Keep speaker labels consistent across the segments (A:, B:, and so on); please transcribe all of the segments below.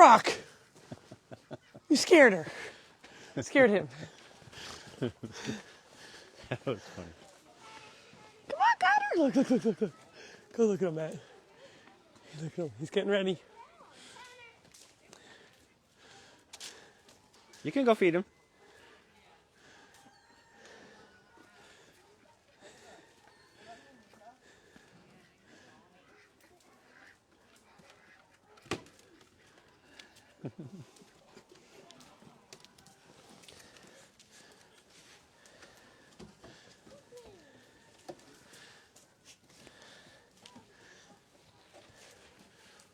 A: Brock, you scared her. Scared him.
B: That was funny.
A: Come on, Connor. Look, look, look, look, look. Go look at him, Matt. Look at him. He's getting ready.
B: You can go feed him.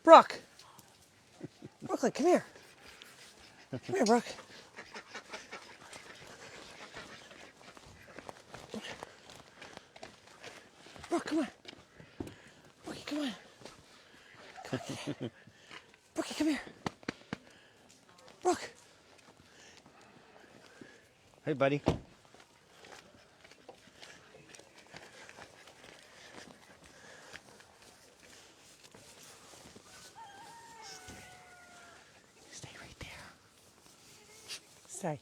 A: Brooke. Brooklyn, come here. Come here, Brooke. Brooke, come on. Brookie, come on. Come on. Brookie, come here. Brooke.
B: Hey, buddy.
A: Stay right there. Stay.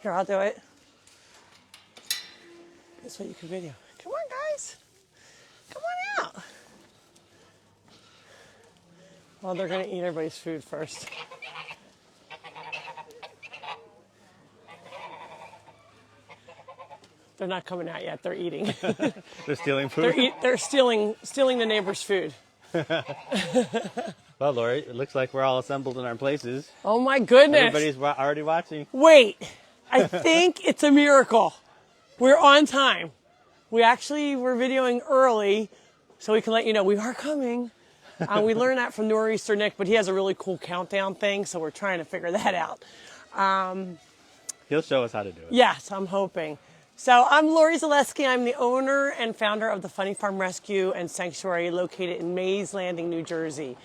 A: Here, I'll do it. This way you can video. Come on, guys. Come on out. Well, they're going to eat everybody's food first. They're not coming out yet. They're eating.
B: They're stealing food?
A: They're stealing the neighbor's food.
B: Well, Lori, it looks like we're all assembled in our places.
A: Oh, my goodness.
B: Everybody's already watching.
A: Wait. I think it's a miracle. We're on time. We actually were videoing early, so we can let you know we are coming. We learned that from Nor'easter Nick, but he has a really cool countdown thing, so we're trying to figure that out.
B: He'll show us how to do it.
A: Yes, I'm hoping. So I'm Lori Zaleski. I'm the owner and founder of the Funny Farm Rescue and Sanctuary located in Mays Landing, New Jersey.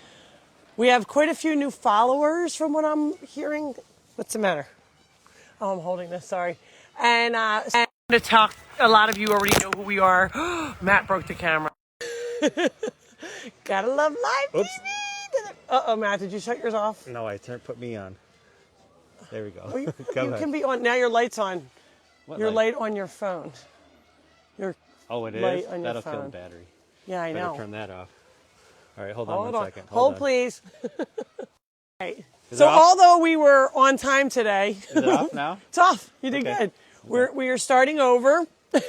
A: We have quite a few new followers from what I'm hearing. What's the matter? Oh, I'm holding this, sorry. And to talk, a lot of you already know who we are. Matt broke the camera. Gotta love live
B: Oops.
A: TV. Uh-oh, Matt, did you shut yours off?
B: No, put me on. There we go.
A: Oh, you can be on, now your light's on.
B: What
A: Your
B: light?
A: light on your phone. Your
B: Oh, it
A: light
B: is?
A: on your
B: That'll
A: phone.
B: kill the battery.
A: Yeah, I
B: Better
A: know.
B: turn that off. All right, hold on one second.
A: Hold
B: on.
A: please. Right.
B: Is
A: So
B: it off?
A: although we were on time today,
B: Is it off now?
A: it's off. You did
B: Okay.
A: good. We are starting over.
B: No,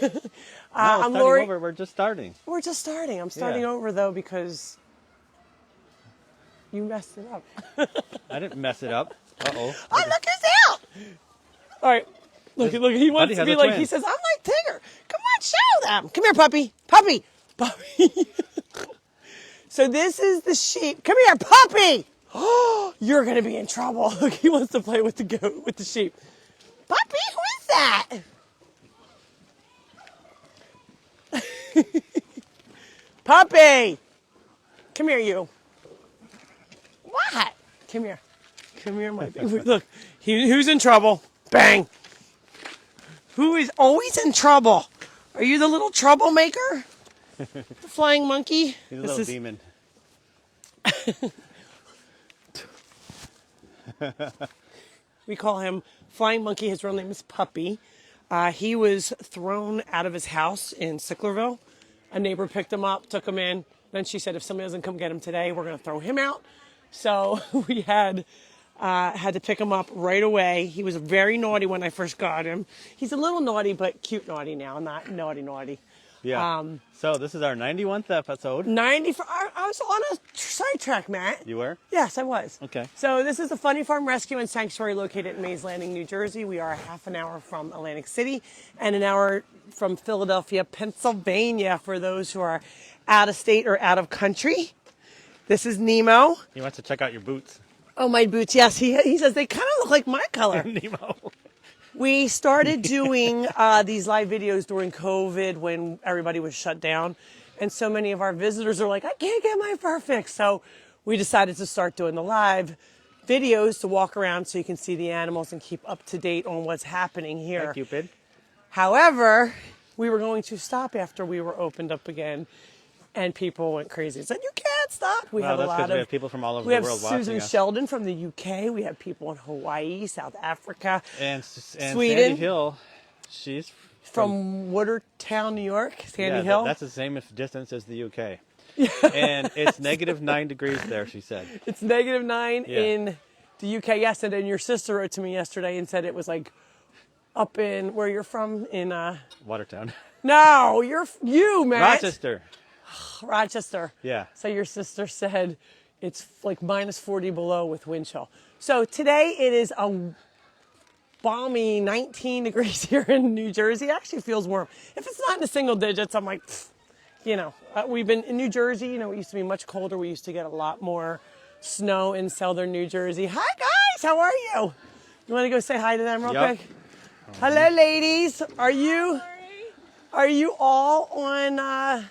A: I'm
B: starting
A: Lori.
B: over. We're just starting.
A: We're just starting. I'm starting over though because you messed it up.
B: I didn't mess it up. Uh-oh.
A: Oh, look who's out! All right, look. He wants
B: Buddy
A: to
B: has
A: be
B: a
A: like.
B: twin.
A: He says, "I'm like Tigger. Come on, show them. Come here, puppy, puppy, puppy." So this is the sheep. Come here, puppy. Oh, you're gonna be in trouble. Look, he wants to play with the goat, with the sheep. Puppy, who is that? Puppy, come here, you. What? Come here. Come here, my baby. Look, who's in trouble? Bang. Who is always in trouble? Are you the little troublemaker? The flying monkey?
B: He's a little demon.
A: We call him Flying Monkey. His real name is Puppy. He was thrown out of his house in Sicklerville. A neighbor picked him up, took him in. Then she said, if somebody doesn't come get him today, we're going to throw him out. So we had to pick him up right away. He was very naughty when I first got him. He's a little naughty, but cute naughty now, not naughty.
B: Yeah. So this is our 91th episode.
A: 94. I was on a sidetrack, Matt.
B: You were?
A: Yes, I was.
B: Okay.
A: So this is the Funny Farm Rescue and Sanctuary located in Mays Landing, New Jersey. We are a half an hour from Atlantic City and an hour from Philadelphia, Pennsylvania, for those who are out of state or out of country. This is Nemo.
B: He wants to check out your boots.
A: Oh, my boots. Yes, he says they kind of look like my color.
B: Nemo.
A: We started doing these live videos during COVID when everybody was shut down. And so many of our visitors are like, I can't get my fur fixed. So we decided to start doing the live videos to walk around so you can see the animals and keep up to date on what's happening here.
B: Hi, Cupid.
A: However, we were going to stop after we were opened up again. And people went crazy. Said, you can't stop. We have a lot of...
B: We have people from all over
A: we
B: the world
A: have
B: watching
A: Susan
B: us.
A: Sheldon from the UK. We have people in Hawaii, South Africa,
B: And
A: Sweden.
B: Sandy Hill, she's
A: from Watertown, New York. Sandy
B: yeah,
A: Hill.
B: That's the same distance as the UK. And it's negative 9 degrees there, she said.
A: It's -9
B: Yeah.
A: in the UK. Yes, and then your sister wrote to me yesterday and said it was like up in where you're from in...
B: Watertown.
A: No, you, Matt. Rochester.
B: Yeah.
A: So your sister said it's like -40 below with wind chill. So today it is a balmy 19 degrees here in New Jersey. It actually feels warm. If it's not in the single digits, I'm like, we've been in New Jersey. It used to be much colder. We used to get a lot more snow in southern New Jersey. Hi, guys. How are you? You want to go say hi to them real quick? Hello, ladies. Are you all on...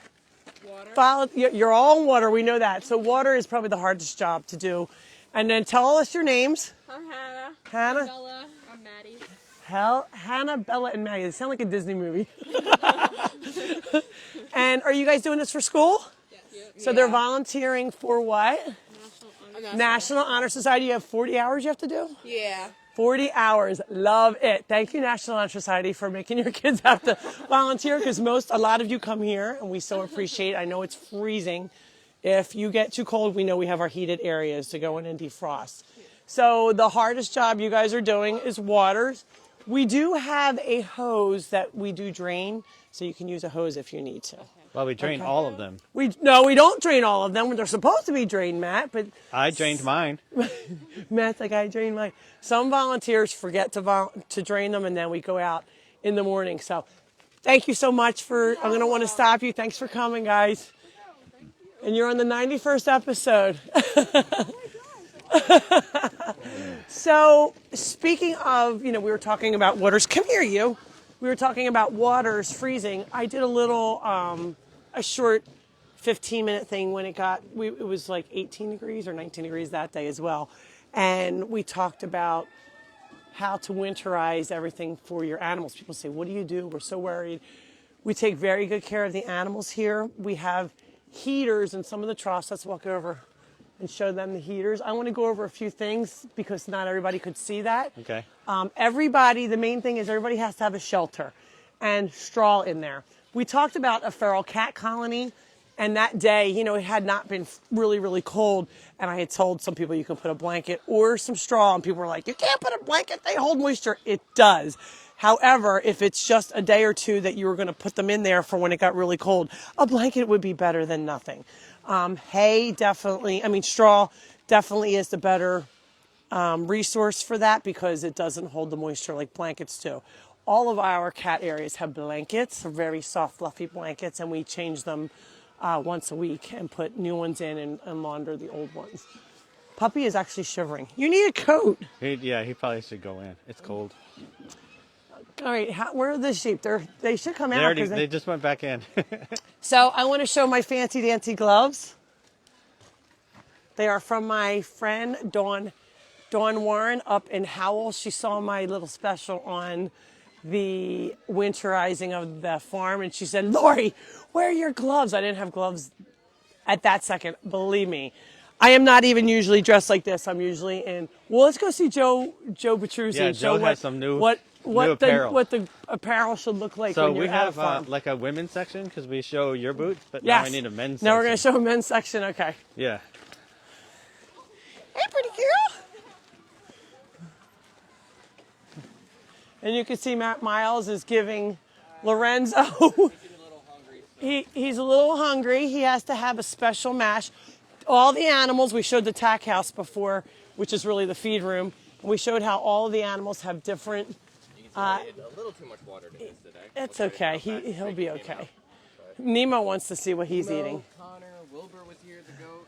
A: You're all in water. We know that. So water is probably the hardest job to do. And then tell us your names.
C: I'm Hannah.
A: Hannah.
C: Bella. I'm Maddie.
A: Hannah, Bella, and Maggie. They sound like a Disney movie. And are you guys doing this for school?
C: Yes.
A: So they're volunteering for what? National Honor Society. You have 40 hours you have to do?
C: Yeah.
A: 40 hours. Love it. Thank you, National Honor Society, for making your kids have to volunteer, because a lot of you come here, and we so appreciate it. I know it's freezing. If you get too cold, we know we have our heated areas to go in and defrost. So the hardest job you guys are doing is waters. We do have a hose that we do drain, so you can use a hose if you need to.
B: Well, we drain all of them.
A: No, we don't drain all of them. They're supposed to be drained, Matt, but...
B: I drained mine.
A: Matt's like, I drained mine. Some volunteers forget to drain them, and then we go out in the morning. So thank you so much I'm going to want to stop you. Thanks for coming, guys. And you're on the 91st episode. So speaking of, we were talking about waters. Come here, you. We were talking about waters freezing. I did a little, a short 15-minute thing when it was like 18 degrees or 19 degrees that day as well. And we talked about how to winterize everything for your animals. People say, what do you do? We're so worried. We take very good care of the animals here. We have heaters in some of the troughs. Let's walk over and show them the heaters. I want to go over a few things because not everybody could see that.
B: Okay.
A: The main thing is everybody has to have a shelter and straw in there. We talked about a feral cat colony, and that day, it had not been really, really cold, and I had told some people you can put a blanket or some straw, and people were like, you can't put a blanket, they hold moisture. It does. However, if it's just a day or two that you were going to put them in there for when it got really cold, a blanket would be better than nothing. Straw definitely is the better resource for that because it doesn't hold the moisture like blankets do. All of our cat areas have blankets, very soft, fluffy blankets, and we change them once a week and put new ones in and launder the old ones. Puppy is actually shivering. You need a coat.
B: He probably should go in. It's cold.
A: All right, where are the sheep? They should come out.
B: They just went back in.
A: So I want to show my fancy dancy gloves. They are from my friend Dawn Warren up in Howell. She saw my little special on the winterizing of the farm, and she said, Lori, where are your gloves? I didn't have gloves at that second, believe me. I am not even usually dressed like this. I'm usually in, let's go see Joe Petrucci.
B: Yeah, Joe has some new...
A: what
B: apparel.
A: the apparel should look like
B: So
A: when you're
B: we
A: at a
B: have
A: farm.
B: like a women's section because we show your boots, but
A: Yes.
B: now I need a men's
A: Now
B: section.
A: we're going to show a men's section. Okay.
B: Yeah.
A: Hey, pretty girl. And you can see Matt Miles is giving Lorenzo. He's a little hungry. He has to have a special mash. All the animals, we showed the Tack House before, which is really the feed room. And we showed how all of the animals have different.
D: You can see I did a little too much water to this today.
A: It's okay. He'll be okay. Nemo wants to see what he's eating.
D: Connor, Wilbur was here, the goat.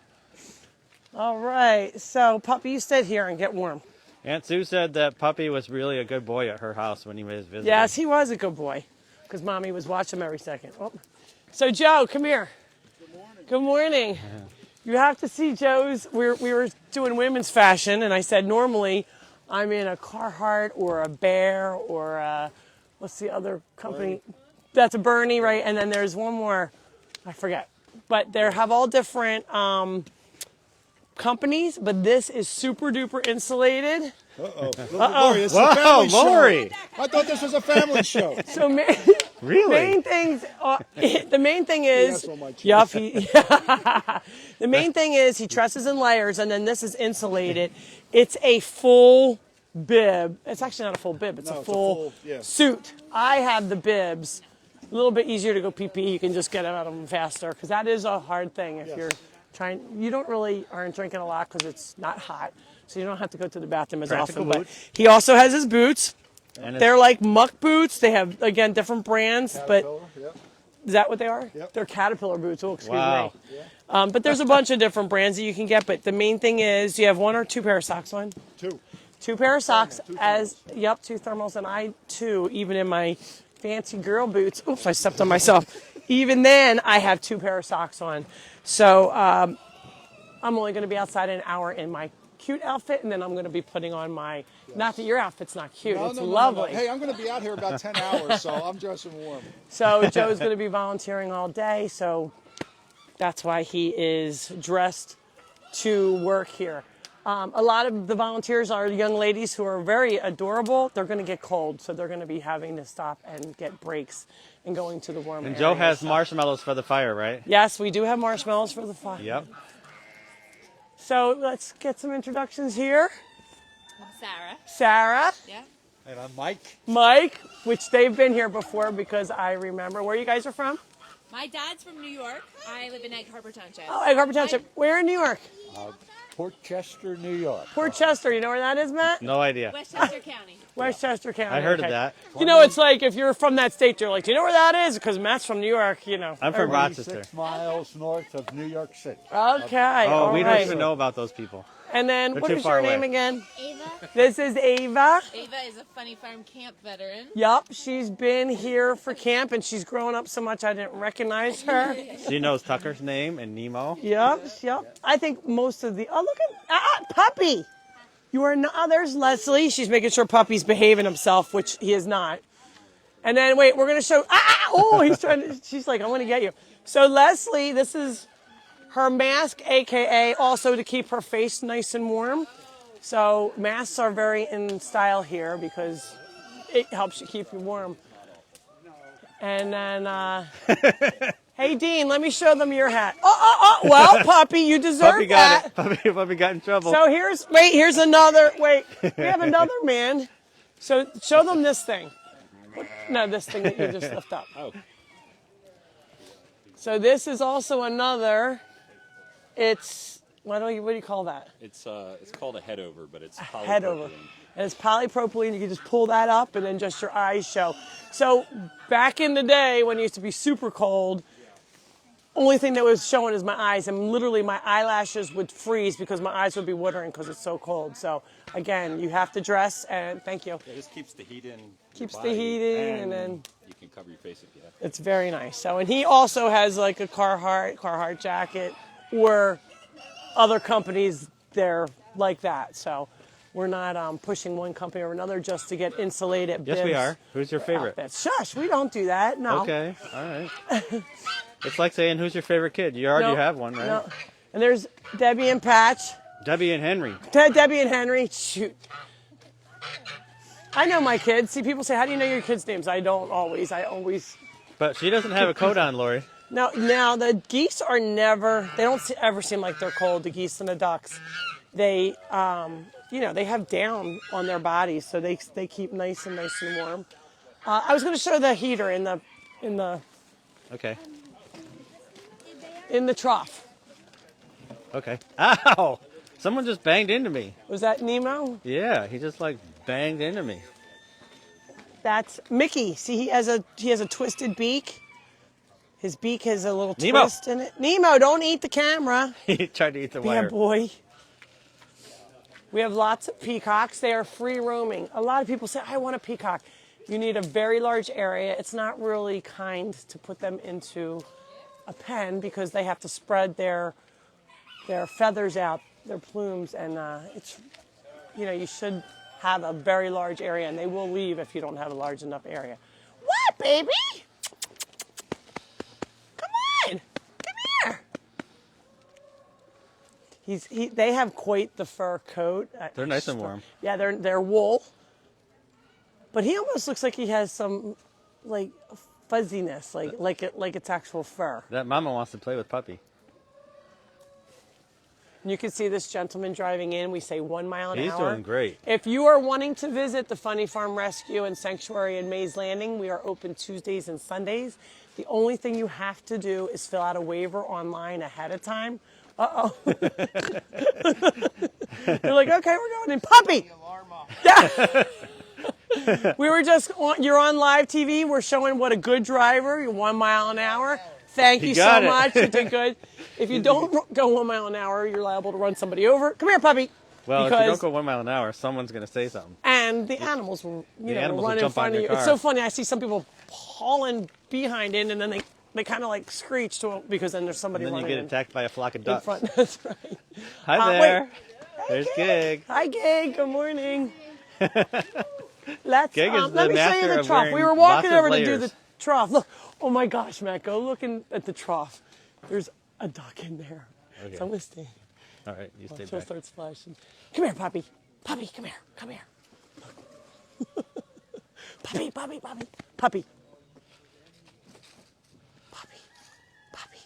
A: All right. So, Puppy, you sit here and get warm.
B: Aunt Sue said that Puppy was really a good boy at her house when he was visiting.
A: Yes, he was a good boy because Mommy was watching him every second. Oh. So, Joe, come here. Good morning. Good morning.
B: Yeah.
A: You have to see Joe's. We were doing women's fashion, and I said normally I'm in a Carhartt or a Bear or a, what's the other company? Bernie. That's a Bernie, right? And then there's one more, I forget. But they have all different companies, but this is super duper insulated.
E: Lori, it's a family
B: Lori.
E: show. I thought this was a family show.
A: So
B: Really?
A: main things. The main thing is.
E: Yes, on my chest.
A: Yup. The main thing is he dresses in layers, and then this is insulated. It's a full bib. It's actually not a full bib. It's a full
E: yeah.
A: suit. I have the bibs. A little bit easier to go pee-pee. You can just get out of them faster because that is a hard thing if you're trying. You aren't drinking a lot because it's not hot, so you don't have to go to the bathroom as
B: Practical
A: often.
B: boots.
A: But he also has his boots.
B: And
A: They're like muck boots. They have, again, different brands, but
E: Yep.
A: is that what they are?
E: Yep.
A: They're Caterpillar boots. Oh, excuse
B: Wow.
A: me. But there's a bunch of different brands that you can get. But the main thing is you have one or two pair of socks on. Two pair of socks.
E: Two
A: Two thermals, and I too, even in my fancy girl boots. Oops, I stepped on myself. Even then, I have two pair of socks on. So I'm only going to be outside an hour in my cute outfit, and then I'm going to be putting on my. Not that your outfit's not cute.
E: No,
A: it's
E: no, no,
A: lovely.
E: no. Hey, I'm going to be out here about 10 hours, so I'm dressing warm.
A: So Joe's going to be volunteering all day, so that's why he is dressed to work here. A lot of the volunteers are young ladies who are very adorable. They're going to get cold, so they're going to be having to stop and get breaks and going to the warm
B: And
A: areas.
B: Joe has marshmallows for the fire, right?
A: Yes, we do have marshmallows for the fire.
B: Yep.
A: So let's get some introductions here.
C: Sarah.
A: Sarah,
C: Yeah.
E: And I'm Mike.
A: Mike, which they've been here before because I remember where you guys are from.
C: My dad's from New York. I live in Egg Harbor Township.
A: Oh, Egg Harbor Township. Where in New York?
E: Port Chester, New York.
A: Port Chester. You know where that is, Matt?
B: No idea.
C: Westchester County.
A: Westchester County.
B: I heard
A: okay.
B: of that.
A: You know, it's like if you're from that state, you're like, do you know where that is? Because Matt's from New York, you know.
B: I'm from Rochester.
E: 6 miles north of New York City.
A: Okay.
B: Oh,
A: all
B: we
A: right.
B: don't even know about those people.
A: And then,
B: They're
A: what
B: too
A: is
B: far
A: your name
B: away.
A: again?
C: Ava.
A: This is Ava.
C: Ava is a Funny Farm camp veteran.
A: Yup, she's been here for camp, and she's grown up so much I didn't recognize her.
B: She knows Tucker's name and Nemo.
A: Yup. I think most of the. Oh, look at Puppy. You are not. Oh, there's Leslie. She's making sure Puppy's behaving himself, which he is not. And then wait, we're gonna show. Oh, he's trying to. She's like, I'm gonna get you. So Leslie, this is her mask, aka also to keep her face nice and warm. So masks are very in style here because it helps you keep you warm. And then, hey Dean, let me show them your hat. Well, Puppy, you deserve
B: Puppy
A: that.
B: got it. Puppy got in trouble.
A: So here's another. Wait, we have another man. So show them this thing. No, this thing that you just lift up.
D: Oh.
A: So this is also another. It's what do you call that?
F: It's called a head over, but it's polypropylene.
A: Head over. And it's polypropylene. You can just pull that up, and then just your eyes show. So back in the day when it used to be super cold, only thing that was showing is my eyes, and literally my eyelashes would freeze because my eyes would be watering because it's so cold. So again, you have to dress, and thank you.
F: Yeah, this keeps the heat in.
A: Keeps
F: your
A: the
F: body,
A: heat in, and then
F: you can cover your face if you have.
A: it's very nice. So, and he also has like a Carhartt jacket, or other companies they're like that. So we're not pushing one company or another just to get insulated.
B: Yes, we
A: bibs
B: are. Who's your
A: or
B: favorite?
A: outfits. Shush, we don't do that. No.
B: Okay, all right. It's like saying, who's your favorite kid? You already
A: No,
B: have one, right?
A: No. And there's Debbie and Patch.
B: Debbie and Henry.
A: Debbie and Henry. Shoot. I know my kids. See, people say, how do you know your kids' names? I don't always. I always.
B: But she doesn't have a coat on, Lori.
A: No, now the geese are never, they don't ever seem like they're cold, the geese and the ducks. They, they have down on their bodies, so they keep nice and warm. I was going to show the heater in the
B: Okay.
A: trough.
B: Okay. Ow! Someone just banged into me.
A: Was that Nemo?
B: Yeah, he just like banged into me.
A: That's Mickey. See, he has a twisted beak. His beak has a little
B: Nemo.
A: twist in it. Nemo, don't eat the camera.
B: He tried to eat the
A: Yeah,
B: wire.
A: boy. We have lots of peacocks. They are free roaming. A lot of people say, I want a peacock. You need a very large area. It's not really kind to put them into a pen because they have to spread their feathers out, their plumes, and you should have a very large area, and they will leave if you don't have a large enough area. What, baby? Come on, come here. They have quite the fur coat.
B: They're nice and warm.
A: Yeah, they're wool. But he almost looks like he has some like fuzziness, like it's actual fur.
B: That mama wants to play with puppy.
A: And you can see this gentleman driving in. We say 1 mile an hour.
B: He's doing great.
A: If you are wanting to visit the Funny Farm Rescue and Sanctuary in Mays Landing, we are open Tuesdays and Sundays. The only thing you have to do is fill out a waiver online ahead of time. Uh-oh. You're like, okay, we're going in. Puppy! Yeah. You're on live TV. We're showing what a good driver, you're 1 mile an hour. Thank you so
B: got it.
A: much. You did good. If you don't go 1 mile an hour, you're liable to run somebody over. Come here, puppy.
B: Well, if you don't go 1 mile an hour, someone's going to say something.
A: And the animals will,
B: animals will
A: run in
B: jump on
A: front of
B: your
A: you. It's
B: car.
A: so funny. I see some people hauling behind in, and then they kind of like screech to because then there's somebody
B: And then you
A: running
B: get attacked by a flock of
A: in
B: ducks.
A: front. That's right.
B: Hi
A: wait.
B: there. There's Gig.
A: Hi, Gig. Good morning. Let's
B: Gig is the
A: let me show you
B: master
A: the
B: of
A: trough. We
B: wearing
A: were walking
B: lots of
A: over to do
B: layers.
A: the trough. Look. Oh my gosh, Matt, go looking at the trough. There's a duck in there.
B: Okay.
A: So I'm gonna stay.
B: All right, you stay
A: She'll
B: back.
A: start splashing. Come here, puppy. Puppy, come here. Come here. Puppy, puppy, puppy, puppy. Puppy, puppy.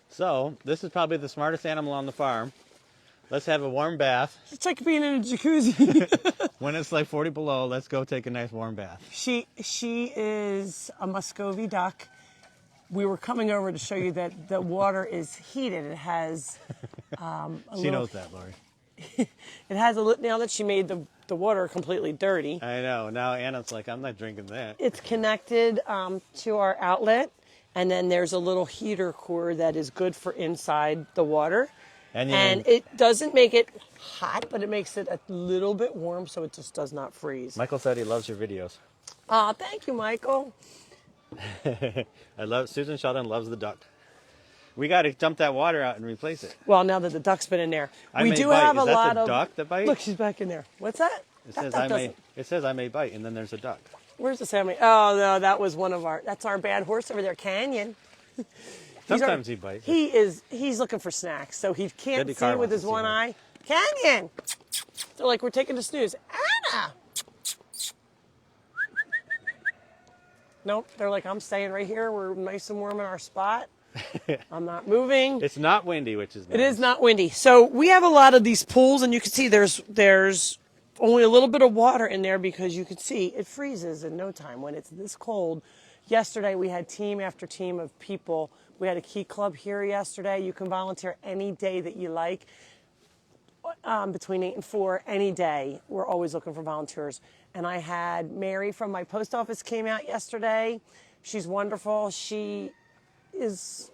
B: So, this is probably the smartest animal on the farm. Let's have a warm bath.
A: It's like being in a jacuzzi.
B: When it's like 40 below, let's go take a nice warm bath.
A: She is a Muscovy duck. We were coming over to show you that the water is heated. It has
B: She knows that, Lori.
A: it has now that she made the water completely dirty.
B: I know. Now Anna's like, I'm not drinking that.
A: It's connected to our outlet, and then there's a little heater core that is good for inside the water. And it doesn't make it hot, but it makes it a little bit warm so it just does not freeze.
B: Michael said he loves your videos.
A: Aw, thank you, Michael.
B: Susan Sheldon loves the duck. We got to dump that water out and replace it.
A: Well, now that the duck's been in there,
B: I
A: we
B: may
A: do
B: bite.
A: have
B: Is
A: a
B: that
A: lot
B: the
A: of.
B: duck that bites?
A: Look, she's back in there. What's that?
B: It
A: That
B: says
A: duck
B: I may.
A: doesn't-
B: It says I may bite, and then there's a duck.
A: Where's the salmon? Oh no, that was one of our. That's our bad horse over there, Canyon.
B: Sometimes he bites.
A: He's looking for snacks, so he can't
B: Debbie
A: see
B: Carr
A: with
B: wants
A: his
B: to see
A: one
B: that.
A: eye. Canyon. They're like, we're taking a snooze. Anna. Nope. They're like, I'm staying right here. We're nice and warm in our spot. I'm not moving.
B: It's not windy, which is nice.
A: It is not windy. So we have a lot of these pools, and you can see there's only a little bit of water in there because you can see it freezes in no time when it's this cold. Yesterday we had team after team of people. We had a key club here yesterday. You can volunteer any day that you like, between 8 and 4, any day. We're always looking for volunteers. And I had Mary from my post office came out yesterday. She's wonderful. She is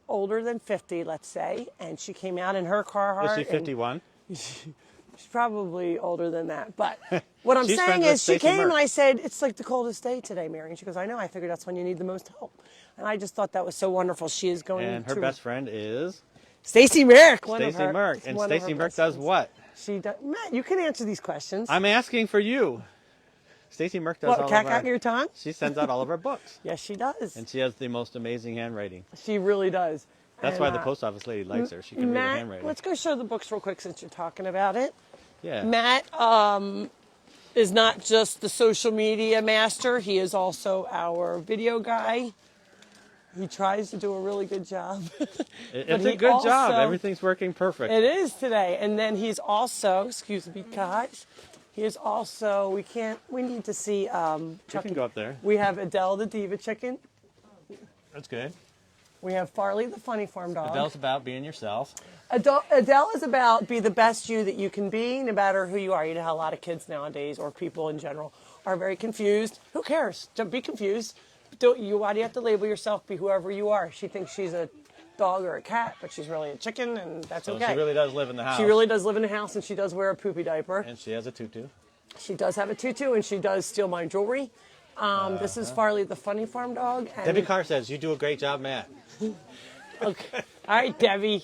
A: older than 50, let's say, and she came out in her Carhartt.
B: Is she 51?
A: She's probably older than that. But what I'm
B: She's
A: saying
B: friends with
A: is she
B: Stacey
A: came
B: Merck.
A: and I said, it's like the coldest day today, Mary. And she goes, I know. I figured that's when you need the most help. And I just thought that was so wonderful. She is going
B: And her
A: to...
B: best friend is
A: Stacey Merck.
B: Stacey Merck. And Stacey Merck does what?
A: She does... Matt, you can answer these questions.
B: I'm asking for you. Stacey Merck does
A: What,
B: all
A: cat
B: of
A: got
B: our...
A: in your tongue?
B: She sends out all of our books.
A: Yes, she does.
B: And she has the most amazing handwriting.
A: She really does.
B: That's why the post office lady likes her. She can read her
A: Matt,
B: handwriting.
A: let's go show the books real quick since you're talking about it.
B: Yeah.
A: Matt is not just the social media master. He is also our video guy. He tries to do a really good job.
B: It's a good job. Everything's working perfect.
A: It is today. And then he's also, excuse me, guys, he is also, we need to see
B: You
A: Chucky.
B: can go up there.
A: We have Adele the Diva Chicken.
B: That's good.
A: We have Farley the Funny Farm Dog.
B: Adele's about being yourself.
A: Adele is about be the best you that you can be, no matter who you are. You know how a lot of kids nowadays, or people in general, are very confused. Who cares? Don't be confused. Why do you have to label yourself? Be whoever you are. She thinks she's a dog or a cat, but she's really a chicken, and that's okay.
B: She really does live in the house.
A: She really does live in the house, and she does wear a poopy diaper.
B: And she has a tutu.
A: She does have a tutu, and she does steal my jewelry. This is Farley the Funny Farm Dog. And
B: Debbie Carr says, you do a great job, Matt.
A: Okay. All right, Debbie.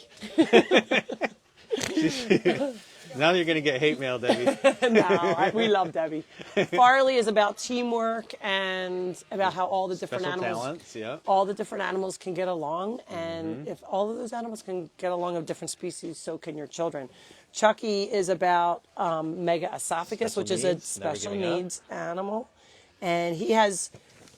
B: Now you're going to get hate mail, Debbie.
A: No, we love Debbie. Farley is about teamwork and about how all the different
B: Special
A: animals,
B: talents, yeah.
A: all the different animals can get along. And if all of those animals can get along of different species, so can your children. Chucky is about mega esophagus,
B: Special
A: which is a
B: needs,
A: special
B: never giving up.
A: needs animal. And he has,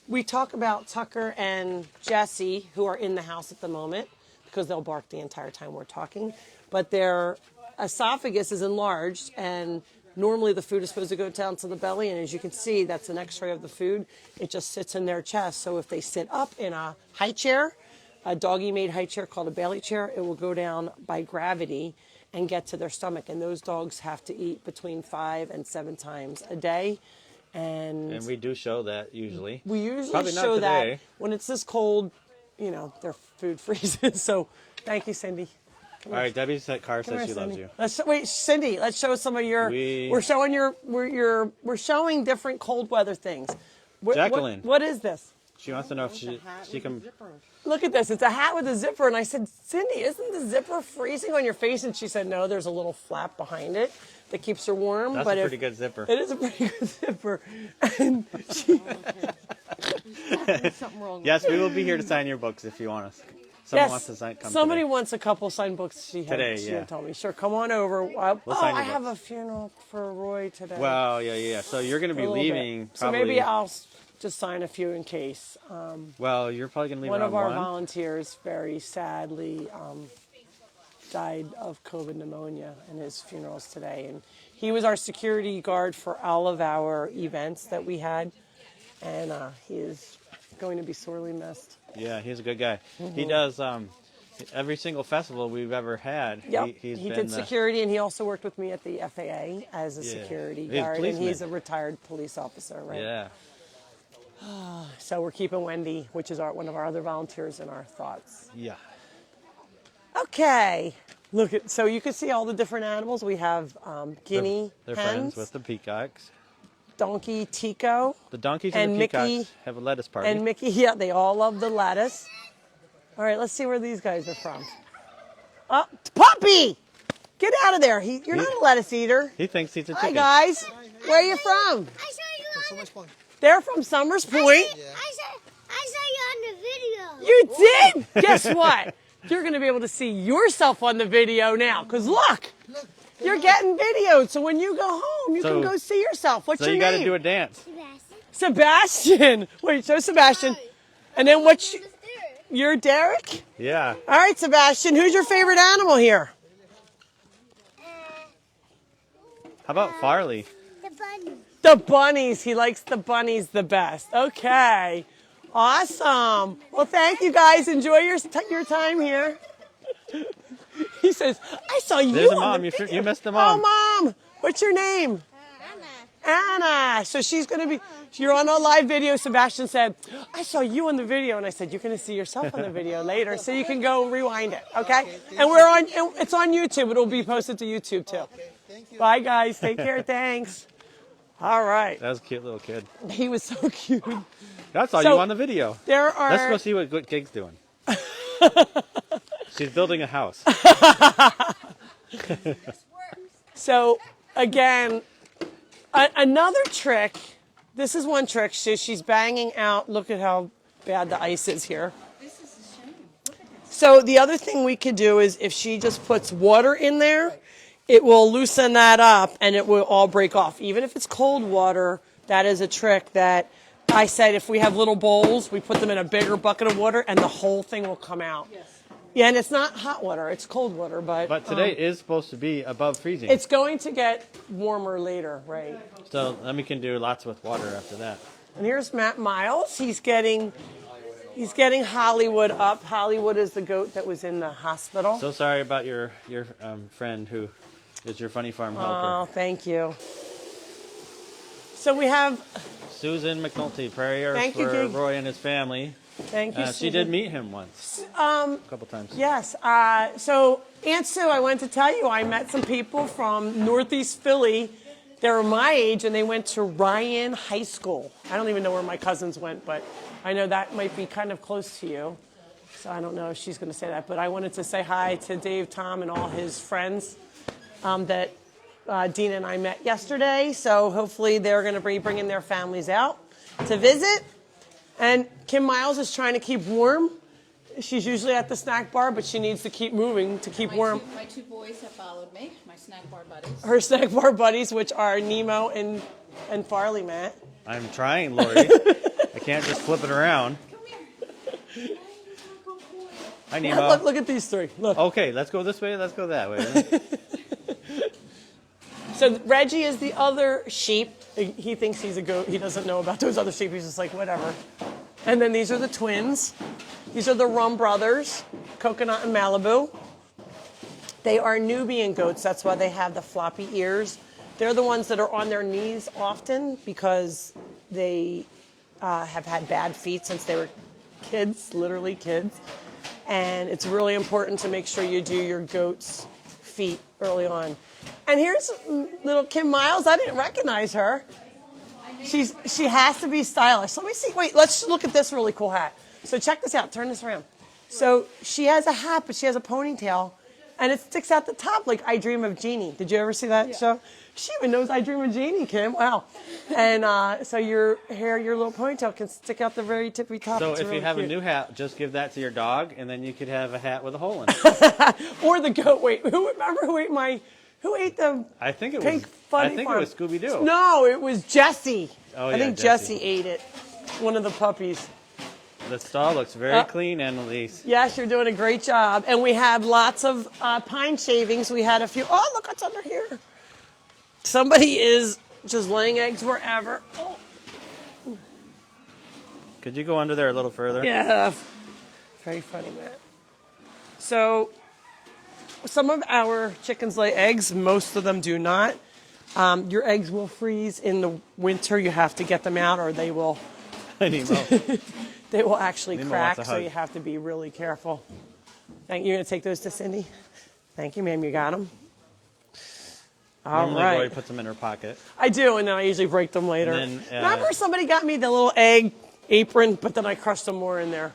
A: we talk about Tucker and Jesse, who are in the house at the moment, because they'll bark the entire time we're talking. But their esophagus is enlarged, and normally the food is supposed to go down to the belly, and as you can see, that's an x-ray of the food. It just sits in their chest. So if they sit up in a high chair, a doggy-made high chair called a Bailey chair, it will go down by gravity and get to their stomach. And those dogs have to eat between 5 and 7 times a day. And
B: we do show that usually.
A: we usually
B: Probably not
A: show that
B: today.
A: when it's this cold, you know, their food freezes. So thank you, Cindy.
B: All right, Debbie Carr
A: Come
B: says
A: here,
B: she loves
A: Cindy.
B: you.
A: Wait, Cindy, let's show some of your. We're showing different cold weather things.
B: Jacqueline.
A: What is this?
B: She wants to know if she can.
A: Look at this. It's a hat with a zipper. And I said, Cindy, isn't the zipper freezing on your face? And she said, no, there's a little flap behind it that keeps her warm.
B: That's
A: but
B: a pretty good zipper.
A: It is a pretty good zipper. And she,
B: Yes, we will be here to sign your books if you want us. Someone wants to sign. Come
A: somebody
B: today.
A: wants a couple signed books. She had told me. Sure, come on over.
B: sign your
A: I have
B: books.
A: a funeral for Roy today.
B: Well, yeah. So you're going to
A: For
B: be
A: a little
B: leaving.
A: bit. So
B: Probably,
A: maybe I'll just sign a few in case.
B: Well, you're probably going to leave
A: One
B: around
A: of our
B: 1.
A: volunteers very sadly died of COVID pneumonia, and his funeral's today. And he was our security guard for all of our events that we had, and he is going to be sorely missed.
B: Yeah, he's a good guy. He does every single festival we've ever had.
A: Yep.
B: He
A: He did security, and he also worked with me at the FAA as a
B: Yeah.
A: security
B: He's a
A: guard, and
B: policeman.
A: he's a retired police officer, right?
B: Yeah.
A: So we're keeping Wendy, which is one of our other volunteers, in our thoughts.
B: Yeah.
A: Okay. So you can see all the different animals. We have guinea
B: They're
A: hens,
B: friends with the peacocks.
A: donkey Tico,
B: The donkeys
A: and
B: and the peacocks
A: Mickey-
B: have a lettuce party.
A: and Mickey. Yeah, they all love the lettuce. All right, let's see where these guys are from. Puppy! Get out of there. You're not a lettuce eater.
B: He thinks he's a
A: Hi,
B: chicken.
A: guys. Where are you from?
G: I saw you on the,
A: They're from Summers Point.
G: I saw you on the video.
A: You did? Guess what? You're going to be able to see yourself on the video now. Because look, you're getting videoed. So when you go home, you can go see yourself. What's
B: So
A: your
B: you got to
A: name?
B: do a dance.
A: Sebastian. Wait, show Sebastian. And then you're Derek?
B: Yeah.
A: All right, Sebastian. Who's your favorite animal here?
B: How about Farley?
G: The bunny.
A: The bunnies. He likes the bunnies the best. Okay. Awesome. Well, thank you guys. Enjoy your time here. He says, I saw you
B: There's a
A: on
B: mom.
A: the video.
B: You missed the mom.
A: Oh, Mom. What's your name? Anna. So she's going to be, you're on a live video. Sebastian said, I saw you on the video. And I said, you're going to see yourself on the video later. So you can go rewind it. Okay? And it's on YouTube. It'll be posted to YouTube too. Bye, guys. Take care. Thanks. All right.
B: That was a cute little kid.
A: He was so cute.
B: That's all
A: So,
B: you on the video.
A: There are.
B: Let's go see what Gig's doing. She's building a house.
A: So again, another trick. This is one trick. She's banging out. Look at how bad the ice is here. So the other thing we could do is if she just puts water in there, it will loosen that up and it will all break off. Even if it's cold water, that is a trick that I said if we have little bowls, we put them in a bigger bucket of water and the whole thing will come out. Yes. Yeah, and it's not hot water, it's cold water. But
B: today is supposed to be above freezing.
A: It's going to get warmer later, right?
B: So then we can do lots with water after that.
A: And here's Matt Miles. He's getting Hollywood up. Hollywood is the goat that was in the hospital.
B: So sorry about your friend who is your funny farm helper.
A: Oh, thank you. So we have
B: Susan McNulty, prayers
A: Thank you,
B: for
A: Gig.
B: Roy and his family.
A: Thank you.
B: She did meet him once. A couple times.
A: Yes. So Aunt Sue, I went to tell you, I met some people from Northeast Philly. They were my age, and they went to Ryan High School. I don't even know where my cousins went, but I know that might be kind of close to you. So I don't know if she's going to say that, but I wanted to say hi to Dave, Tom, and all his friends that Dina and I met yesterday. So hopefully they're going to be bringing their families out to visit. And Kim Miles is trying to keep warm. She's usually at the snack bar, but she needs to keep moving to keep warm.
H: My two boys have followed me, my snack bar buddies.
A: Her snack bar buddies, which are Nemo and Farley, Matt.
B: I'm trying, Lori. I can't just flip it around.
H: Come here.
B: Hi, Nemo.
A: Look at these three. Look.
B: Okay, let's go this way. Let's go that way.
A: So Reggie is the other sheep. He thinks he's a goat. He doesn't know about those other sheep. He's just like, whatever. And then these are the twins. These are the Rum brothers, Coconut and Malibu. They are Nubian goats. That's why they have the floppy ears. They're the ones that are on their knees often because they have had bad feet since they were kids, literally kids. And it's really important to make sure you do your goat's feet early on. And here's little Kim Miles. I didn't recognize her. She has to be stylish. Let me see. Wait, let's look at this really cool hat. So check this out. Turn this around. So she has a hat, but she has a ponytail, and it sticks out the top like I Dream of Jeannie. Did you ever see that show? She even knows I Dream of Jeannie, Kim. Wow. And so your hair, your little ponytail can stick out the very tippy top.
B: So
A: It's
B: if
A: really
B: you have
A: cute.
B: a new hat, just give that to your dog, and then you could have a hat with a hole in it.
A: Or the goat. Wait, who ate the
B: I think it
A: pink
B: was.
A: funny
B: I think
A: farm?
B: it was Scooby Doo.
A: No, it was Jessie.
B: Oh,
A: I
B: yeah,
A: think Jessie ate it. One of the puppies.
B: The stall looks very clean, Annalise.
A: Yes, you're doing a great job. And we have lots of pine shavings. We had a few. Oh, look what's under here. Somebody is just laying eggs wherever. Oh.
B: Could you go under there a little further?
A: Yeah. Very funny, Matt. So some of our chickens lay eggs. Most of them do not. Your eggs will freeze in the winter. You have to get them out or they will
B: Nemo.
A: they will actually
B: Nemo
A: crack,
B: wants a
A: so
B: hug.
A: you have to be really careful. You're going to take those to Cindy? Thank you, ma'am. You got them? All
B: Normally,
A: right.
B: Roy puts them in her pocket.
A: I do, and then I usually break them later.
B: And then,
A: Remember somebody got me the little egg apron, but then I crushed them more in there.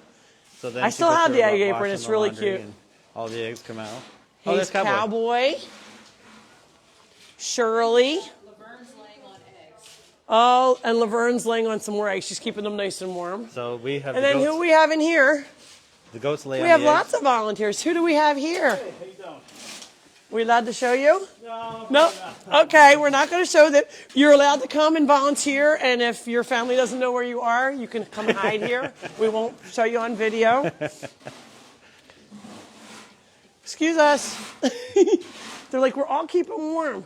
B: So then
A: I
B: she
A: still
B: puts
A: have
B: her
A: the egg
B: wash
A: apron.
B: in
A: It's
B: the
A: really
B: laundry
A: cute.
B: and all the eggs come out.
A: He's
B: there's Cowboy. Shirley.
H: Laverne's laying on eggs.
A: Oh, and Laverne's laying on some more eggs. She's keeping them nice and warm.
B: So we have
A: And
B: the
A: then
B: goats.
A: who we have in here?
B: The goats lay
A: We
B: on
A: have
B: the
A: lots
B: eggs.
A: of volunteers. Who do we have here?
I: Hey, how you doing?
A: We allowed to show you?
I: No.
A: No. Okay, we're not going to show that. You're allowed to come and volunteer, and if your family doesn't know where you are, you can come hide here. We won't show you on video. Excuse us. They're like, we're all keeping warm.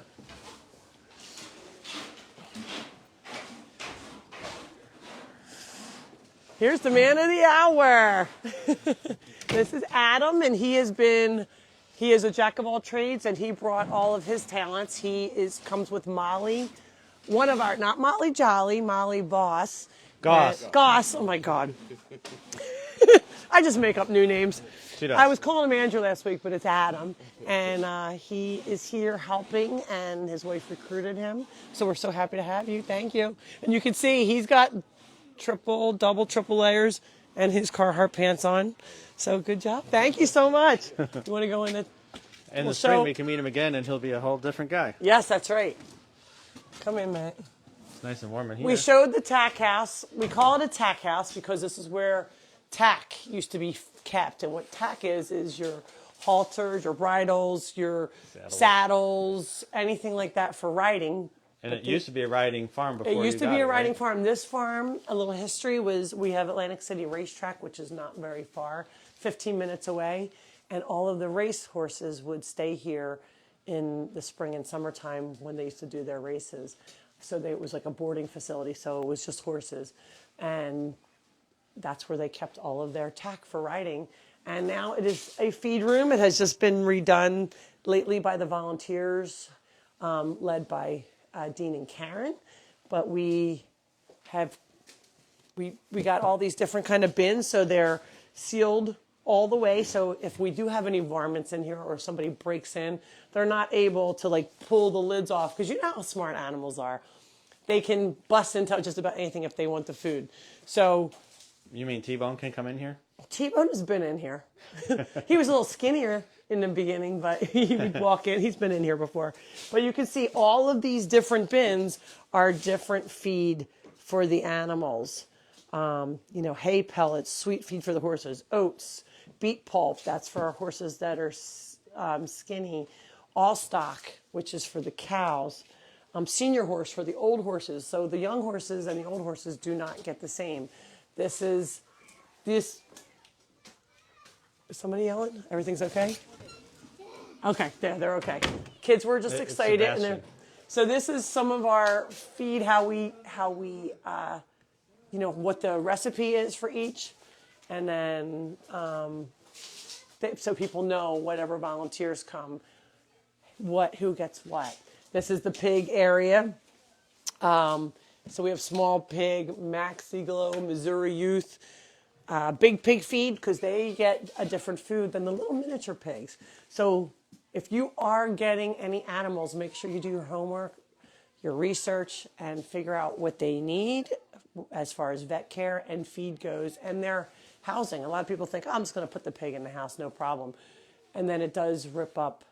A: Here's the man of the hour. This is Adam, and he is a jack of all trades, and he brought all of his talents. Comes with Molly, one of our, not Molly Jolly, Molly Boss.
B: Goss.
A: Goss, oh my God. I just make up new names.
B: She does.
A: I was calling him Andrew last week, but it's Adam. And he is here helping, and his wife recruited him. So we're so happy to have you. Thank you. And you can see he's got double, triple layers and his Carhartt pants on. So good job. Thank you so much. You want to go in the...
B: In
A: Well,
B: the spring,
A: so-
B: we can meet him again, and he'll be a whole different guy.
A: Yes, that's right. Come in, Matt.
B: It's nice and warm in here.
A: We showed the Tack House. We call it a Tack House because this is where Tack used to be kept. And what tack is your halters, your bridles, your saddles, anything like that for riding.
B: And it used to be a riding farm before
A: It used to
B: you
A: be
B: got
A: a riding
B: right?
A: farm. This farm, a little history was we have Atlantic City Racetrack, which is not very far, 15 minutes away. And all of the race horses would stay here in the spring and summertime when they used to do their races. So it was like a boarding facility, so it was just horses. And that's where they kept all of their tack for riding. And now it is a feed room. It has just been redone lately by the volunteers, led by Dean and Karen. But we got all these different kind of bins, so they're sealed all the way. So if we do have any varmints in here or somebody breaks in, they're not able to like pull the lids off, because you know how smart animals are. They can bust into just about anything if they want the food. So
B: You mean T-Bone can come in here?
A: T-Bone has been in here. He was a little skinnier in the beginning, but he would walk in. He's been in here before. But you can see all of these different bins are different feed for the animals. Hay pellets, sweet feed for the horses, oats, beet pulp, that's for our horses that are skinny, all stock, which is for the cows, senior horse for the old horses. So the young horses and the old horses do not get the same. Is somebody yelling? Everything's okay? Okay, they're okay. Kids were just
B: It's
A: excited.
B: Sebastian.
A: So this is some of our feed, how we what the recipe is for each. And then so people know whatever volunteers come, who gets what. This is the pig area. So we have small pig, Max Siegelo, Missouri Youth, big pig feed, because they get a different food than the little miniature pigs. So if you are getting any animals, make sure you do your homework, your research, and figure out what they need as far as vet care and feed goes, and their housing. A lot of people think, I'm just going to put the pig in the house, no problem. And then it does rip up,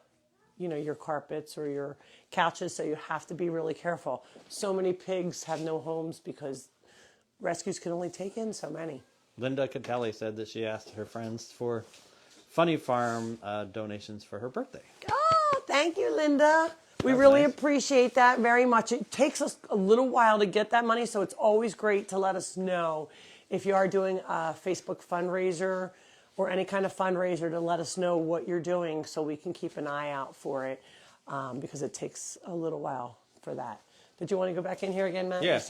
A: your carpets or your couches, so you have to be really careful. So many pigs have no homes because rescues can only take in so many.
B: Linda Catelli said that she asked her friends for Funny Farm donations for her birthday.
A: Oh, thank you, Linda. We
B: That's
A: really
B: nice.
A: appreciate that very much. It takes us a little while to get that money, so it's always great to let us know if you are doing a Facebook fundraiser or any kind of fundraiser, to let us know what you're doing so we can keep an eye out for it, because it takes a little while for that. Did you want to go back in here again, Matt?
B: Yeah.
A: It's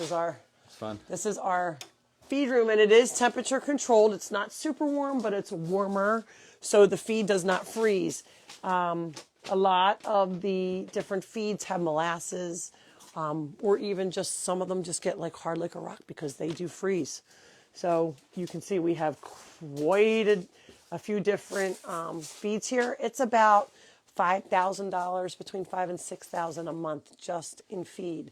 B: fun.
A: This is our feed room, and it is temperature controlled. It's not super warm, but it's warmer, so the feed does not freeze. A lot of the different feeds have molasses, or even just some of them just get like hard like a rock because they do freeze. So you can see we have quite a few different feeds here. It's about $5,000, between $5,000 and $6,000 a month just in feed.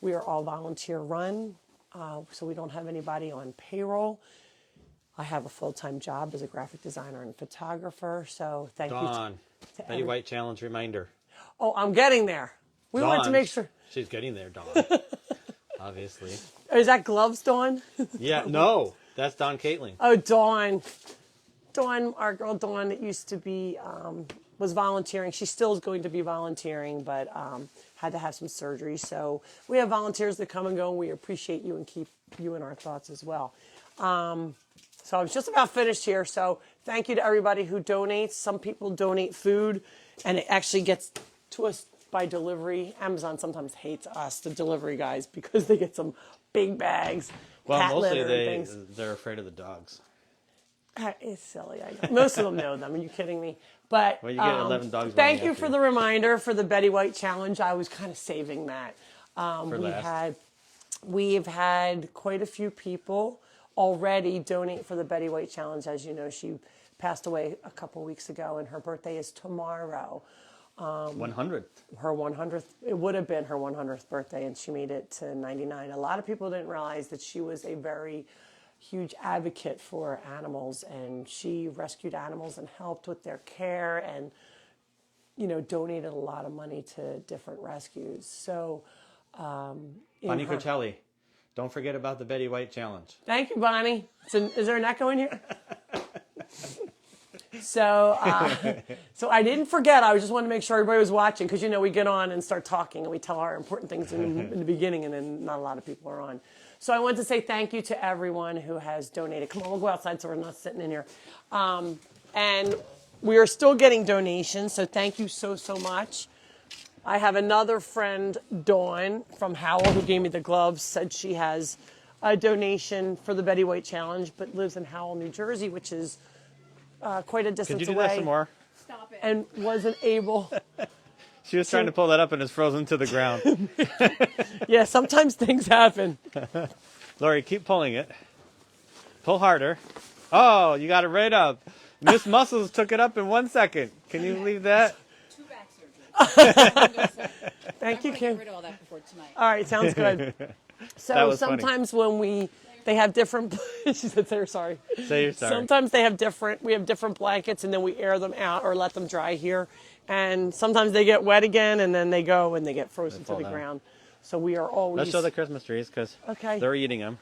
A: We are all volunteer run, so we don't have anybody on payroll. I have a full-time job as a graphic designer and photographer, so thank you.
B: Dawn, Betty White Challenge reminder.
A: Oh, I'm getting there. We wanted to
B: Dawn,
A: make sure.
B: She's getting there, Dawn. Obviously.
A: Is that gloves, Dawn?
B: Yeah, no, that's Dawn Caitlin.
A: Oh, Dawn. Dawn, our girl Dawn, that used to be, was volunteering. She still is going to be volunteering, but had to have some surgery. So we have volunteers that come and go, and we appreciate you and keep you in our thoughts as well. So I was just about finished here. So thank you to everybody who donates. Some people donate food, and it actually gets to us by delivery. Amazon sometimes hates us, the delivery guys, because they get some big bags,
B: Well,
A: cat
B: mostly
A: litter and things.
B: they're afraid of the dogs.
A: It's silly, I know. Most of them know them. Are you kidding me? But
B: Well, you get 11 dogs
A: thank
B: running
A: you
B: after
A: for
B: you.
A: the reminder for the Betty White Challenge. I was kind of saving that.
B: For last.
A: We've had quite a few people already donate for the Betty White Challenge. As you know, she passed away a couple weeks ago, and her birthday is tomorrow.
B: 100th.
A: Her 100th, it would have been her 100th birthday, and she made it to 99. A lot of people didn't realize that she was a very huge advocate for animals, and she rescued animals and helped with their care, and donated a lot of money to different rescues. So
B: Bonnie Cocelli. Don't forget about the Betty White Challenge.
A: thank you, Bonnie. Is there an echo in here? So, so I didn't forget. I just wanted to make sure everybody was watching because, you know, we get on and start talking and we tell our important things in the beginning and then not a lot of people are on. So I want to say thank you to everyone who has donated. Come on, we'll go outside so we're not sitting in here. And we are still getting donations, so thank you so much. I have another friend, Dawn, from Howell, who gave me the gloves, said she has a donation for the Betty White Challenge, but lives in Howell, New Jersey, which is quite a distance
B: Could you do
A: away.
B: that some more?
H: Stop it.
A: And wasn't able.
B: She was trying to pull that up and it's frozen to the ground.
A: Yeah, sometimes things happen.
B: Lori, keep pulling it. Pull harder. Oh, you got it right up. Miss Muscles took it up in 1 second. Can you believe that?
H: 2 back surgeries.
A: Thank you,
H: I'm gonna
A: Kim.
H: get rid of all that before tonight.
A: All right, sounds good.
B: That
A: So
B: was funny.
A: sometimes when they have different, she said, "Say you're sorry."
B: Say you're sorry.
A: Sometimes we have different blankets and then we air them out or let them dry here. And sometimes they get wet again and then they go and they get frozen to
B: fall
A: the
B: down.
A: ground. So we are always.
B: Let's show the Christmas trees because
A: Okay.
B: they're eating them.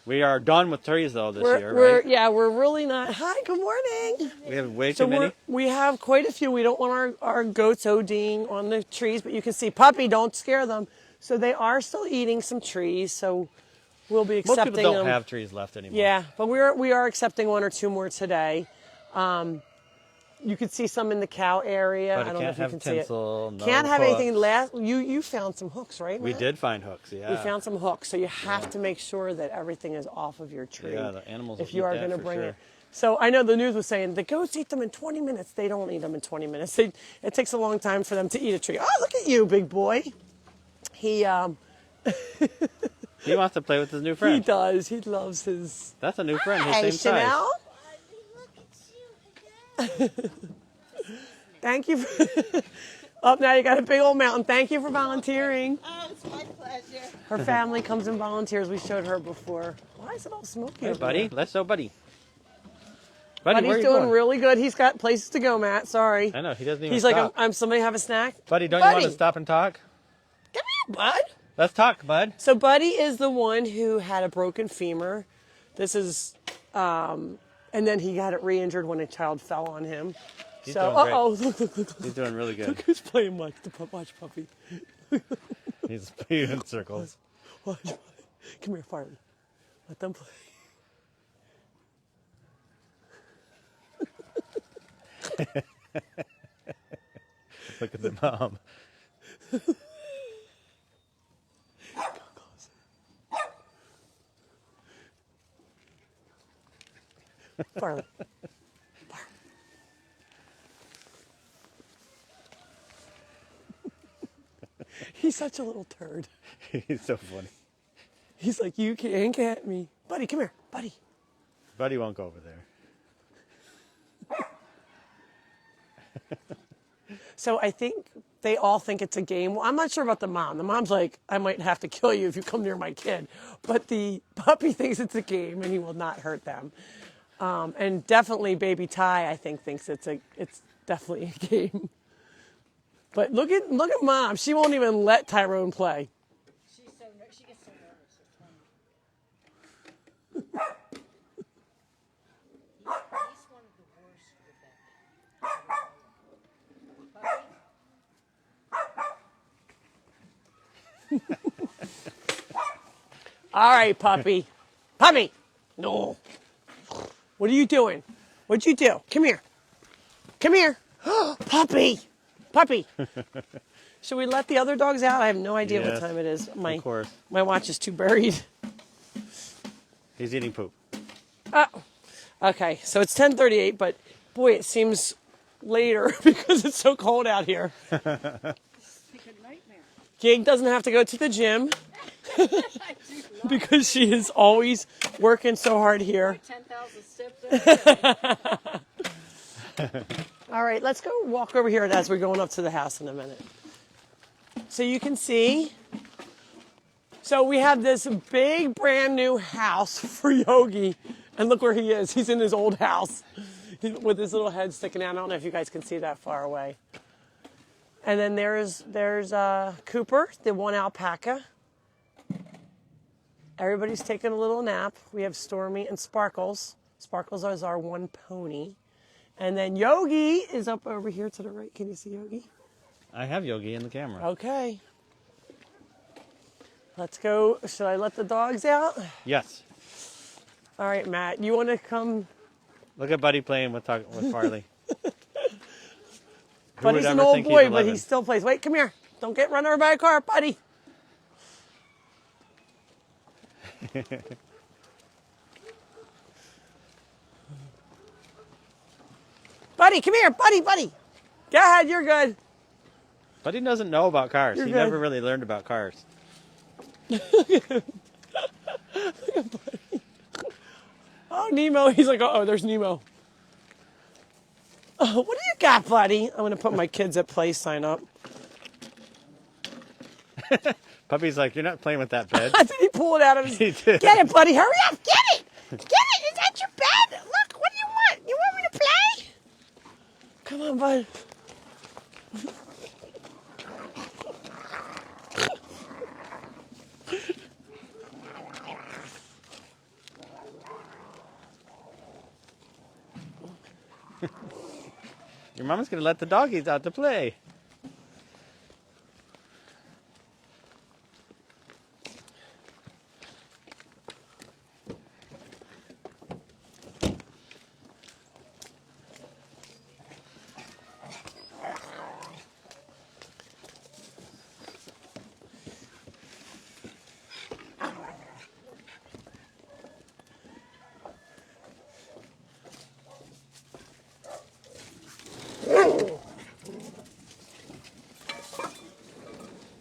B: We are done with trees though this year, right?
A: We're really not. Hi, good morning.
B: We have way
A: So
B: too many.
A: we have quite a few. We don't want our goats ODing on the trees, but you can see Puppy, don't scare them. So they are still eating some trees. So we'll be
B: Most
A: accepting
B: people don't
A: them.
B: have trees left anymore.
A: Yeah, but we are accepting 1 or 2 more today. You could see some in the cow area.
B: But
A: I
B: it
A: don't know
B: can't
A: if you
B: have
A: can
B: tinsel,
A: see it.
B: no
A: Can't have
B: hooks.
A: anything last. You found some hooks, right?
B: We
A: Matt?
B: did find hooks, yeah.
A: We found some hooks, so you have to make sure that everything is off of your tree.
B: Yeah, the animals
A: if
B: will
A: you
B: eat
A: are
B: that
A: going to
B: for
A: bring
B: sure.
A: it. So I know the news was saying the goats eat them in 20 minutes. They don't eat them in 20 minutes. It takes a long time for them to eat a tree. Oh, look at you, big boy. He
B: He wants to play with his new friend.
A: he does. He loves his.
B: That's a new friend, his
A: Hey,
B: same size.
A: Chanel.
G: Look at you again.
A: Thank you. Oh, now you got a big old mountain. Thank you for volunteering.
G: Oh, it's my pleasure.
A: Her family comes and volunteers. We showed her before. Why is it all smoky?
B: Hey,
A: over
B: buddy.
A: there?
B: Let's show Buddy. Buddy, where are
A: Buddy's
B: you
A: doing
B: going?
A: really good. He's got places to go, Matt. Sorry.
B: I know, he doesn't even
A: He's
B: stop.
A: like, I'm somebody have a snack?
B: Buddy, don't you want to
A: Buddy.
B: stop and talk?
A: Come here, bud.
B: Let's talk, bud.
A: So Buddy is the one who had a broken femur. This is, and then he got it re-injured when a child fell on him.
B: He's
A: So,
B: doing great.
A: look,
B: He's doing really good.
A: look who's playing watch Puppy.
B: He's in circles.
A: Watch. Come here, Farley. Let them play.
B: Look at the mom.
A: Farley. He's such a little turd.
B: He's so funny.
A: He's like, you can't get me. Buddy, come here. Buddy.
B: Buddy won't go over there.
A: So I think they all think it's a game. Well, I'm not sure about the mom. The mom's like, I might have to kill you if you come near my kid. But the puppy thinks it's a game and he will not hurt them. And definitely baby Ty, I think, thinks it's definitely a game. But look at mom. She won't even let Tyrone play.
H: She gets so nervous. It's funny. He's one of the worst with that.
A: All right, puppy. Puppy. No. What are you doing? What'd you do? Come here. Come here. Puppy. Puppy. Should we let the other dogs out? I have no idea what
B: Yes,
A: time it is.
B: of course.
A: My watch is too buried.
B: He's eating poop.
A: Oh. Okay, so it's 10:38, but boy, it seems later because it's so cold out here.
H: It's like a nightmare.
A: Gig doesn't have to go to the gym because she is always working so hard here.
H: 10,000 steps every day.
A: All right, let's go walk over here as we're going up to the house in a minute. So you can see. So we have this big brand new house for Yogi. And look where he is. He's in his old house with his little head sticking out. I don't know if you guys can see that far away. And then there's Cooper, the one alpaca. Everybody's taking a little nap. We have Stormy and Sparkles. Sparkles is our one pony. And then Yogi is up over here to the right. Can you see Yogi?
B: I have Yogi in the camera.
A: Okay. Let's go. Should I let the dogs out?
B: Yes.
A: All right, Matt. You want to come?
B: Look at Buddy playing with Farley.
A: Buddy's an old boy, but he still plays. Wait, come here. Don't get run over by a car, Buddy. Buddy, come here. Buddy. Go ahead. You're good.
B: Buddy doesn't know about cars.
A: You're
B: He
A: good.
B: never really learned about cars.
A: Oh, Nemo. He's like, oh, there's Nemo. Oh, what do you got, Buddy? I'm going to put my kids at play sign up.
B: Puppy's like, you're not playing with that bed.
A: Did he pull it out of his...
B: He did.
A: Get it, Buddy. Hurry up. Get it. Get it. Is that your bed? Look, what do you want? You want me to play? Come on, bud.
B: Your mama's going to let the doggies out to play.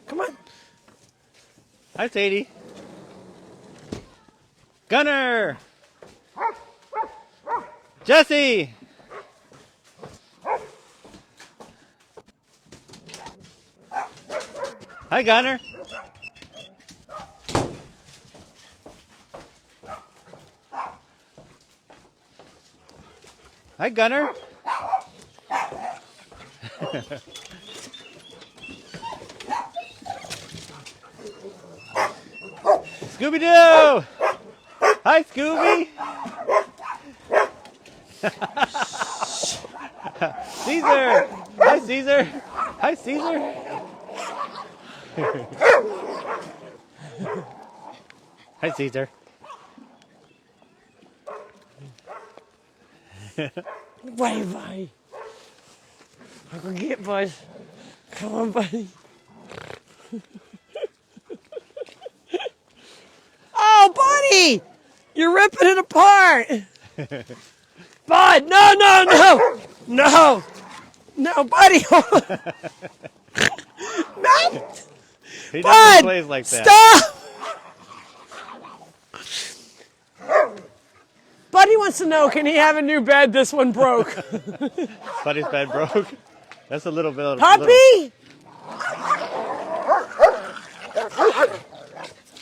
A: Come on.
B: Hi, Sadie. Gunner! Jesse! Hi, Gunner. Hi, Gunner. Scooby-Doo! Hi, Scooby! Caesar! Hi, Caesar! Hi, Caesar! Hi, Caesar.
A: Bye. I can get, bud. Come on, buddy. Oh, buddy! You're ripping it apart. Bud, no. No, buddy. Matt!
B: He
A: Bud!
B: never plays like that.
A: Stop! Buddy wants to know, can he have a new bed? This one broke.
B: Buddy's bed broke. That's a little bit.
A: Puppy!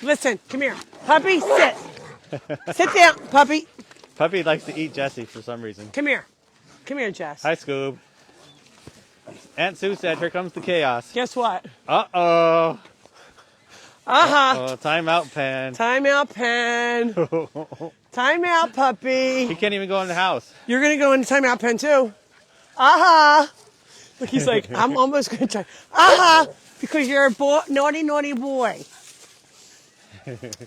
A: Listen, come here. Puppy, sit. Sit down, puppy.
B: Puppy likes to eat Jesse for some reason.
A: Come here. Come here, Jess.
B: Hi, Scoob. Aunt Sue said, here comes the chaos.
A: Guess what?
B: Uh-oh.
A: Uh-huh.
B: Oh, timeout, Pen.
A: Time out, pen. Time out, puppy.
B: He can't even go in the house.
A: You're going to go into timeout, pen, too. Uh-huh. Look, he's like, I'm almost going to try. Uh-huh. Because you're a naughty boy.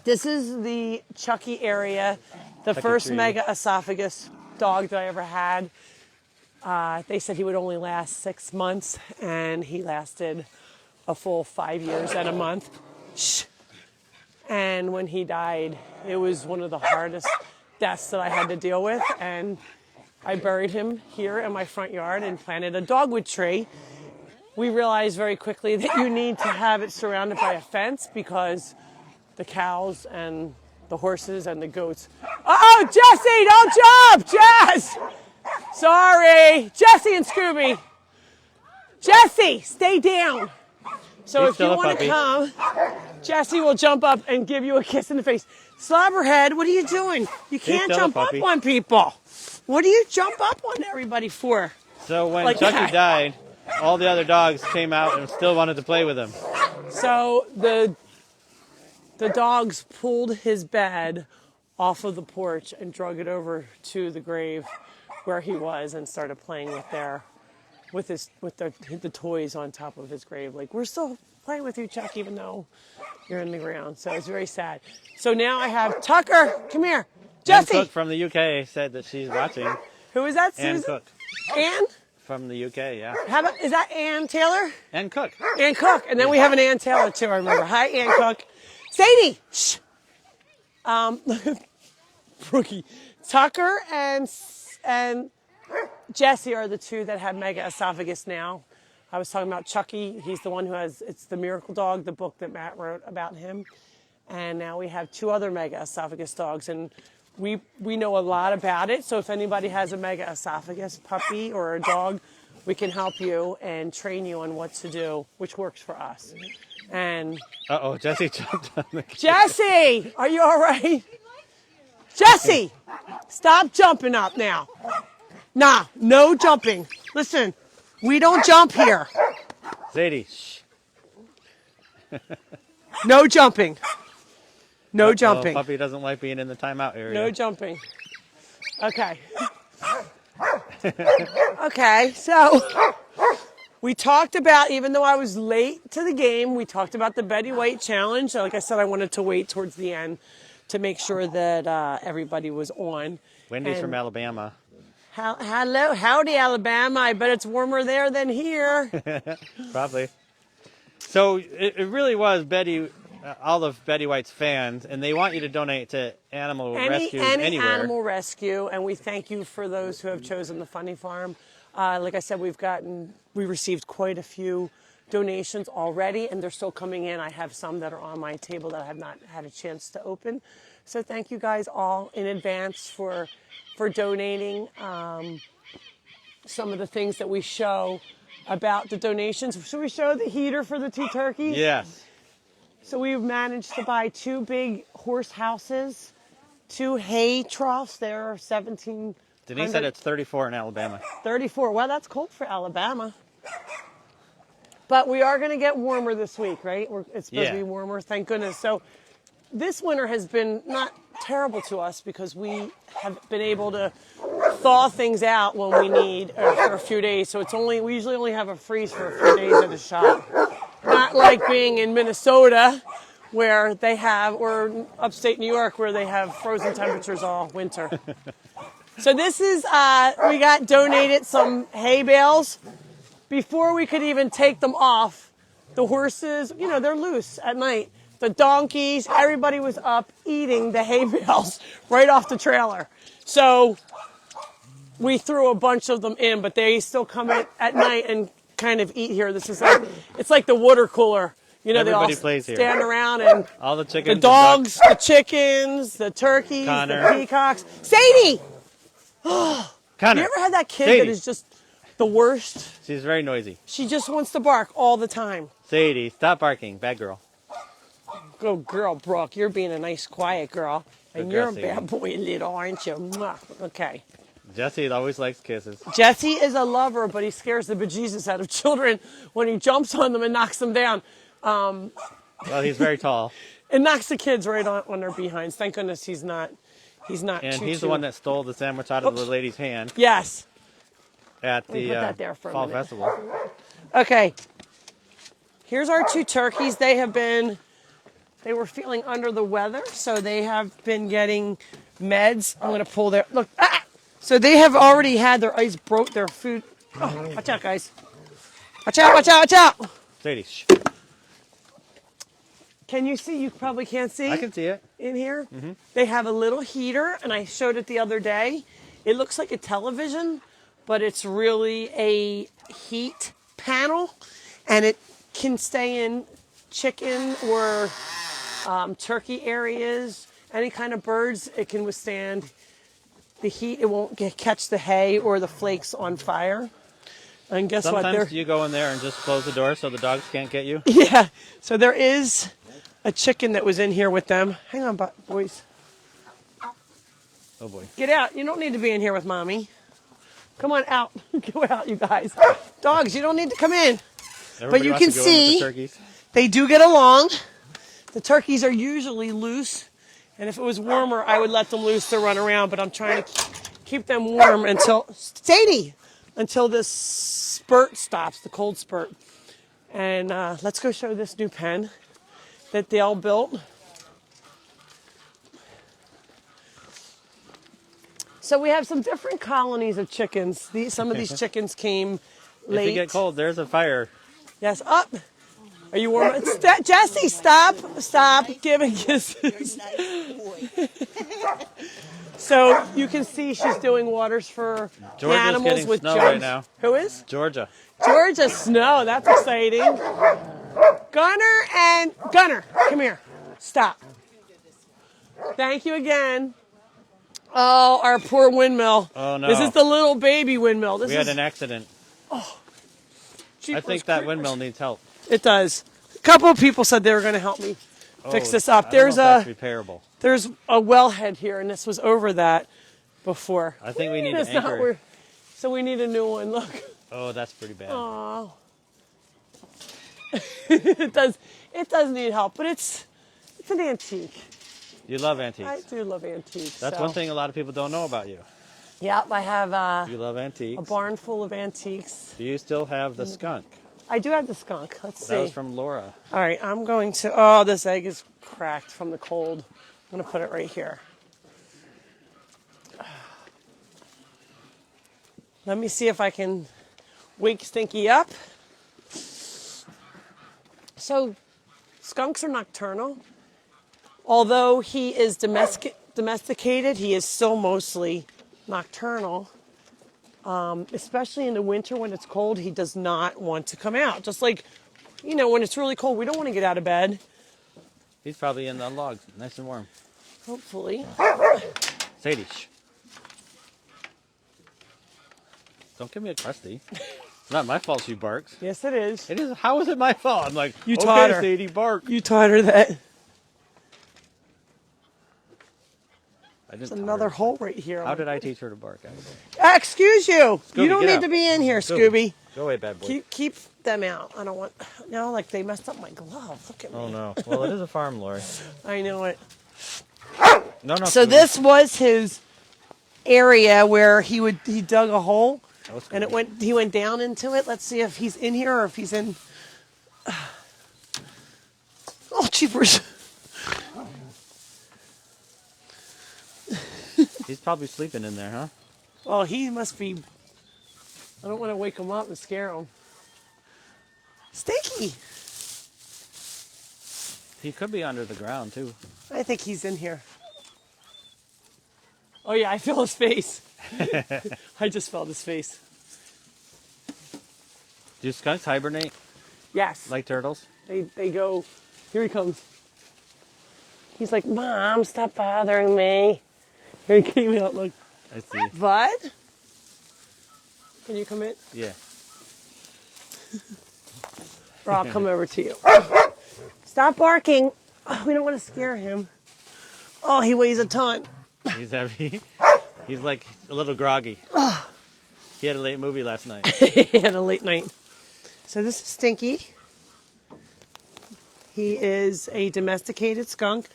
A: This is the Chucky area, the first
B: tree.
A: mega esophagus dog that I ever had. They said he would only last 6 months, and he lasted a full 5 years and a month. Shh. And when he died, it was one of the hardest deaths that I had to deal with, and I buried him here in my front yard and planted a dogwood tree. We realized very quickly that you need to have it surrounded by a fence because the cows and the horses and the goats. Oh, Jesse, don't jump, Jess! Sorry, Jesse and Scooby. Jesse, stay down. So
B: He's
A: if you
B: still a
A: want to
B: puppy.
A: come, Jesse will jump up and give you a kiss in the face. Slobberhead, what are you doing? You can't
B: still a
A: jump up
B: puppy.
A: on people. What do you jump up on everybody for?
B: So when
A: Like
B: Chucky
A: that.
B: died, all the other dogs came out and still wanted to play with him.
A: So the dogs pulled his bed off of the porch and drug it over to the grave where he was and started playing with the toys on top of his grave. Like, we're still playing with you, Chuck, even though you're in the ground. So it's very sad. So now I have Tucker. Come here.
B: Ann
A: Jesse.
B: Cook from the UK said that she's watching.
A: Who is that?
B: Ann
A: Susan?
B: Cook
A: Ann?
B: from the UK, yeah.
A: How about, is that Ann Taylor?
B: Ann Cook.
A: Ann Cook. And then we have an Ann Taylor, too, I remember. Hi, Ann Cook. Sadie. Shh. Brookie. Tucker and Jesse are the two that have mega esophagus now. I was talking about Chucky. He's the one who has, it's the Miracle Dog, the book that Matt wrote about him. And now we have 2 other mega esophagus dogs. And we know a lot about it. So if anybody has a mega esophagus puppy or a dog, we can help you and train you on what to do, which works for us. And
B: Uh-oh, Jesse jumped on the
A: Jesse, are you all right? Jesse, stop jumping up now. Nah, no jumping. Listen, we don't jump here.
B: Sadie, shh.
A: No jumping. No
B: Oh,
A: jumping.
B: puppy doesn't like being in the timeout area.
A: No jumping. Okay. Okay, so we talked about, even though I was late to the game, we talked about the Betty White challenge. Like I said, I wanted to wait towards the end to make sure that everybody was on.
B: Wendy's
A: And-
B: from Alabama.
A: Hello, howdy, Alabama. I bet it's warmer there than here.
B: Probably. So it really was Betty, all of Betty White's fans, and they want you to donate to animal rescues
A: Any
B: anywhere.
A: animal rescue, and we thank you for those who have chosen the Funny Farm. Like I said, we received quite a few donations already, and they're still coming in. I have some that are on my table that I have not had a chance to open. So thank you guys all in advance for donating. Some of the things that we show about the donations. Should we show the heater for the 2 turkeys?
B: Yes.
A: So we've managed to buy 2 big horse houses, 2 hay troughs. There are 17.
B: Denise said it's 34 in Alabama.
A: 34. Well, that's cold for Alabama. But we are going to get warmer this week, right? It's supposed to be warmer, thank goodness. So this winter has been not terrible to us because we have been able to thaw things out when we need for a few days. So we usually only have a freeze for a few days at a shop. Not like being in Minnesota where they have, or upstate New York where they have frozen temperatures all winter. So this is, we got donated some hay bales. Before we could even take them off, the horses, they're loose at night. The donkeys, everybody was up eating the hay bales right off the trailer. So we threw a bunch of them in, but they still come in at night and kind of eat here. This is it's like the water cooler.
B: Everybody
A: they all
B: plays here.
A: stand around and
B: All the chickens.
A: the dogs, the chickens, the turkeys,
B: Connor.
A: the peacocks. Sadie!
B: Connor.
A: You ever had that kid
B: Sadie.
A: that is just the worst?
B: She's very noisy.
A: She just wants to bark all the time.
B: Sadie, stop barking. Bad girl.
A: Go girl, Brooke. You're being a nice, quiet girl. And
B: Good
A: you're a
B: girl,
A: bad boy, little, aren't you? Mwah. Okay.
B: Jesse always likes kisses.
A: Jesse is a lover, but he scares the bejesus out of children when he jumps on them and knocks them down.
B: Well, he's very tall.
A: It knocks the kids right on their behinds. Thank goodness he's not
B: And
A: too,
B: he's the one that stole the sandwich out of the lady's hand
A: Yes.
B: at
A: me
B: the
A: put that there for a
B: fall
A: minute.
B: festival.
A: Okay. Here's our 2 turkeys. They were feeling under the weather, so they have been getting meds. I'm going to pull their, look. Ah! So they have already had their ice broke, their food. Oh, watch out, guys. Watch out, watch out, watch out.
B: Sadie, shh.
A: Can you see? You probably can't see.
B: I can see it.
A: In here. Mm-hmm. They have a little heater, and I showed it the other day. It looks like a television, but it's really a heat panel, and it can stay in chicken or turkey areas, any kind of birds. It can withstand the heat. It won't catch the hay or the flakes on fire. And guess what?
B: Sometimes you go in there and just close the door so the dogs can't get you.
A: Yeah. So there is a chicken that was in here with them. Hang on, boys.
B: Oh boy.
A: Get out. You don't need to be in here with mommy. Come on out. Go out, you guys. Dogs, you don't need to come in.
B: Everybody
A: you
B: wants
A: can
B: to go in with
A: see-
B: the turkeys.
A: They do get along. The turkeys are usually loose. And if it was warmer, I would let them loose to run around. But I'm trying to keep them warm until this spurt stops, the cold spurt. And let's go show this new pen that Dale built. So we have some different colonies of chickens. Some of these chickens came late.
B: If you get cold, there's a fire.
A: Yes, up. Are you warm? Jesse, stop giving kisses. So you can see she's doing waters for the
B: Georgia's
A: animals
B: getting
A: with
B: snow
A: jugs.
B: right now.
A: Who is?
B: Georgia.
A: Georgia snow. That's exciting. Gunner, come here. Stop. Thank you again. Oh, our poor windmill.
B: Oh, no.
A: This is the little baby windmill.
B: We had an accident. I think that windmill needs help.
A: It does. A couple of people said they were going to help me fix this up.
B: I don't know if that's repairable.
A: There's a wellhead here, and this was over that before.
B: I think we need
A: It's
B: to
A: not
B: anchor.
A: where- So we need a new one. Look.
B: Oh, that's pretty bad.
A: Oh. It does need help, but it's an antique.
B: You love antiques.
A: I do love antiques.
B: That's
A: so.
B: one thing a lot of people don't know about you.
A: Yep, I have
B: You love
A: a
B: antiques.
A: barn full of antiques.
B: Do you still have the skunk?
A: I do have the skunk. Let's see.
B: That was from Laura.
A: All right, I'm going to. Oh, this egg is cracked from the cold. I'm going to put it right here. Let me see if I can wake Stinky up. So, skunks are nocturnal. Although he is domesticated, he is still mostly nocturnal. Especially in the winter when it's cold, he does not want to come out. Just like, when it's really cold, we don't want to get out of bed.
B: He's probably in the logs, nice and warm.
A: Hopefully.
B: Sadie, shh. Don't give me a crusty. It's not my fault she barks.
A: Yes, it is.
B: It is. How is it my fault? I'm like,
A: You
B: okay,
A: taught her.
B: Sadie, bark.
A: You taught her that.
B: I
A: There's
B: didn't.
A: another hole right here.
B: How did I teach her to bark?
A: Excuse you.
B: Scooby,
A: You don't
B: get
A: need
B: out.
A: to be in here, Scooby.
B: Go away, bad boy.
A: Keep them out. I don't want. No, like they messed up my glove. Look at me.
B: Oh no. Well, it is a farm, Lori.
A: I know it.
B: No.
A: So
B: Scooby.
A: this was his area where he dug a hole,
B: Oh,
A: and
B: Scooby.
A: he went down into it. Let's see if he's in here or if he's in. Oh, jeepers.
B: He's probably sleeping in there, huh?
A: Well, he must be. I don't want to wake him up and scare him. Stinky.
B: He could be under the ground too.
A: I think he's in here. Oh yeah, I feel his face. I just felt his face.
B: Do skunks hibernate
A: Yes.
B: like turtles?
A: They go. Here he comes. He's like, Mom, stop bothering me. Here he came out. Look.
B: I see.
A: Bud? Can you come in?
B: Yeah.
A: Or I'll come over to you. Stop barking. Oh, we don't want to scare him. Oh, he weighs a ton.
B: He's heavy. He's like a little groggy. He had a late movie last night.
A: He had a late night. So this is Stinky. He is a domesticated skunk.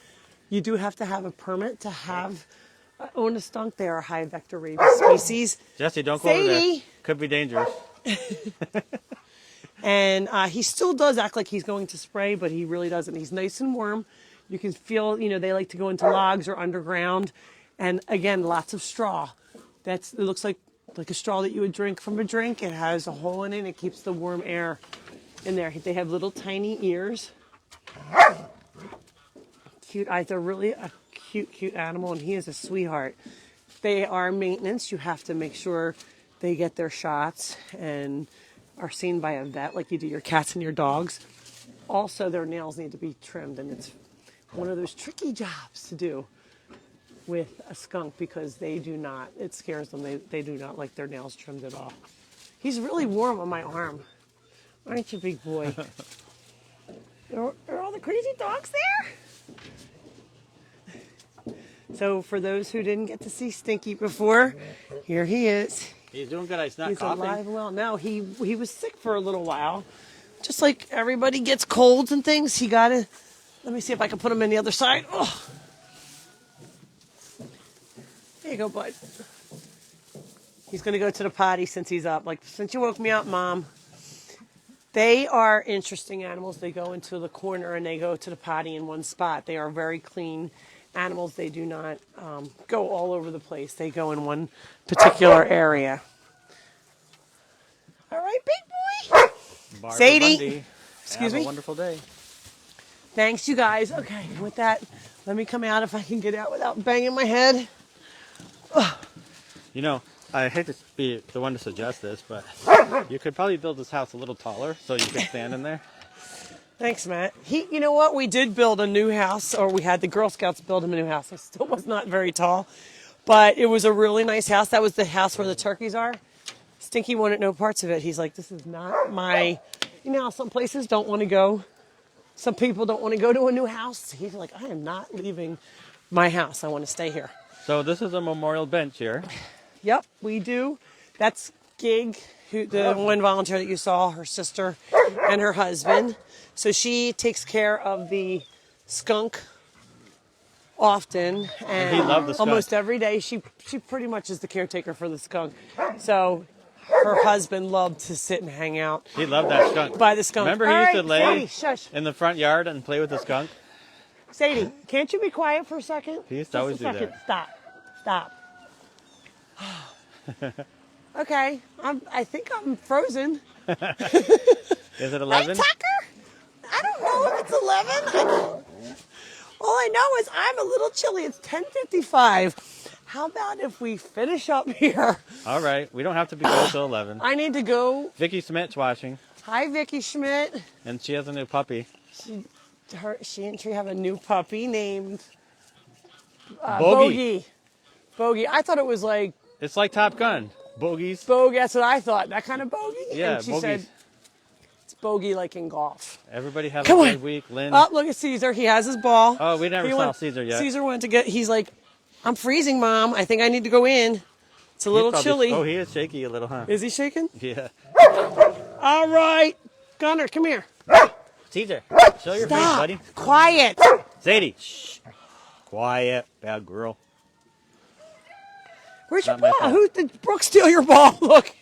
A: You do have to have a permit to own a skunk. They are a high vector rabies species.
B: Jesse, don't go over there.
A: Sadie.
B: Could be dangerous.
A: And he still does act like he's going to spray, but he really doesn't. He's nice and warm. You can feel, they like to go into logs or underground. And again, lots of straw. It looks like a straw that you would drink from a drink. It has a hole in it. It keeps the warm air in there. They have little tiny ears. Cute eyes. They're really a cute animal, and he is a sweetheart. They are maintenance. You have to make sure they get their shots and are seen by a vet like you do your cats and your dogs. Also, their nails need to be trimmed, and it's one of those tricky jobs to do with a skunk because it scares them. They do not like their nails trimmed at all. He's really warm on my arm. Aren't you, big boy? Are all the crazy dogs there? So for those who didn't get to see Stinky before, here he is.
B: He's doing good. He's not
A: He's
B: coughing.
A: alive and well. No, he was sick for a little while. Just like everybody gets colds and things, let me see if I can put him in the other side. Oh. There you go, bud. He's going to go to the potty since he's up. Like, since you woke me up, Mom. They are interesting animals. They go into the corner and they go to the potty in one spot. They are very clean animals. They do not go all over the place. They go in one particular area. All right, big boy.
B: Barbara
A: Sadie.
B: Bundy,
A: Excuse
B: have
A: me?
B: a wonderful day.
A: Thanks, you guys. Okay, with that, let me come out if I can get out without banging my head.
B: You know, I hate to be the one to suggest this, but you could probably build this house a little taller so you could stand in there.
A: Thanks, Matt. You know what? We did build a new house, or we had the Girl Scouts build him a new house. It still was not very tall, but it was a really nice house. That was the house where the turkeys are. Stinky wanted no parts of it. He's like, this is not my, you know how some places don't want to go. Some people don't want to go to a new house. He's like, I am not leaving my house. I want to stay here.
B: So this is a memorial bench here.
A: Yep, we do. That's Gig, the one volunteer that you saw, her sister and her husband. So she takes care of the skunk often, and
B: he loved the skunk.
A: almost every day. She pretty much is the caretaker for the skunk. So her husband loved to sit and hang out
B: He loved that skunk.
A: by the skunk.
B: Remember he
A: All
B: used
A: right,
B: to lay
A: Sadie, shush.
B: in the front yard and play with the skunk?
A: Sadie, can't you be quiet for a second?
B: He used to
A: Just
B: always
A: a
B: do
A: second.
B: that.
A: Stop. Okay, I think I'm frozen.
B: Is it 11?
A: Hey, Tucker? I don't know if it's 11. All I know is I'm a little chilly. It's 10:55. How about if we finish up here?
B: All right, we don't have to be go till 11.
A: I need to go.
B: Vicky Schmidt's watching,
A: Hi, Vicky Schmidt.
B: and she has a new puppy.
A: She and she have a new puppy named
B: Bogey.
A: Bogey. I thought it was like
B: It's like Top Gun. Bogies.
A: Bogey. That's what I thought. That kind of bogey?
B: Yeah,
A: And she
B: bogies.
A: said it's bogey like in golf.
B: Everybody have
A: Come
B: a
A: on.
B: good week. Lynn.
A: Oh, look at Caesar. He has his ball.
B: Oh, we never
A: He
B: saw
A: went-
B: Caesar yet.
A: Caesar went to get, he's like, I'm freezing, Mom. I think I need to go in. It's a
B: He's
A: little
B: probably-
A: chilly.
B: Oh, he is shaky a little, huh?
A: Is he shaking?
B: Yeah.
A: All right. Gunner, come here.
B: Caesar, show your face,
A: Stop.
B: buddy.
A: Quiet.
B: Sadie. Shh. Quiet, bad girl.
A: Where's your
B: Not my
A: ball?
B: fault.
A: Who did Brooke steal your ball? Look.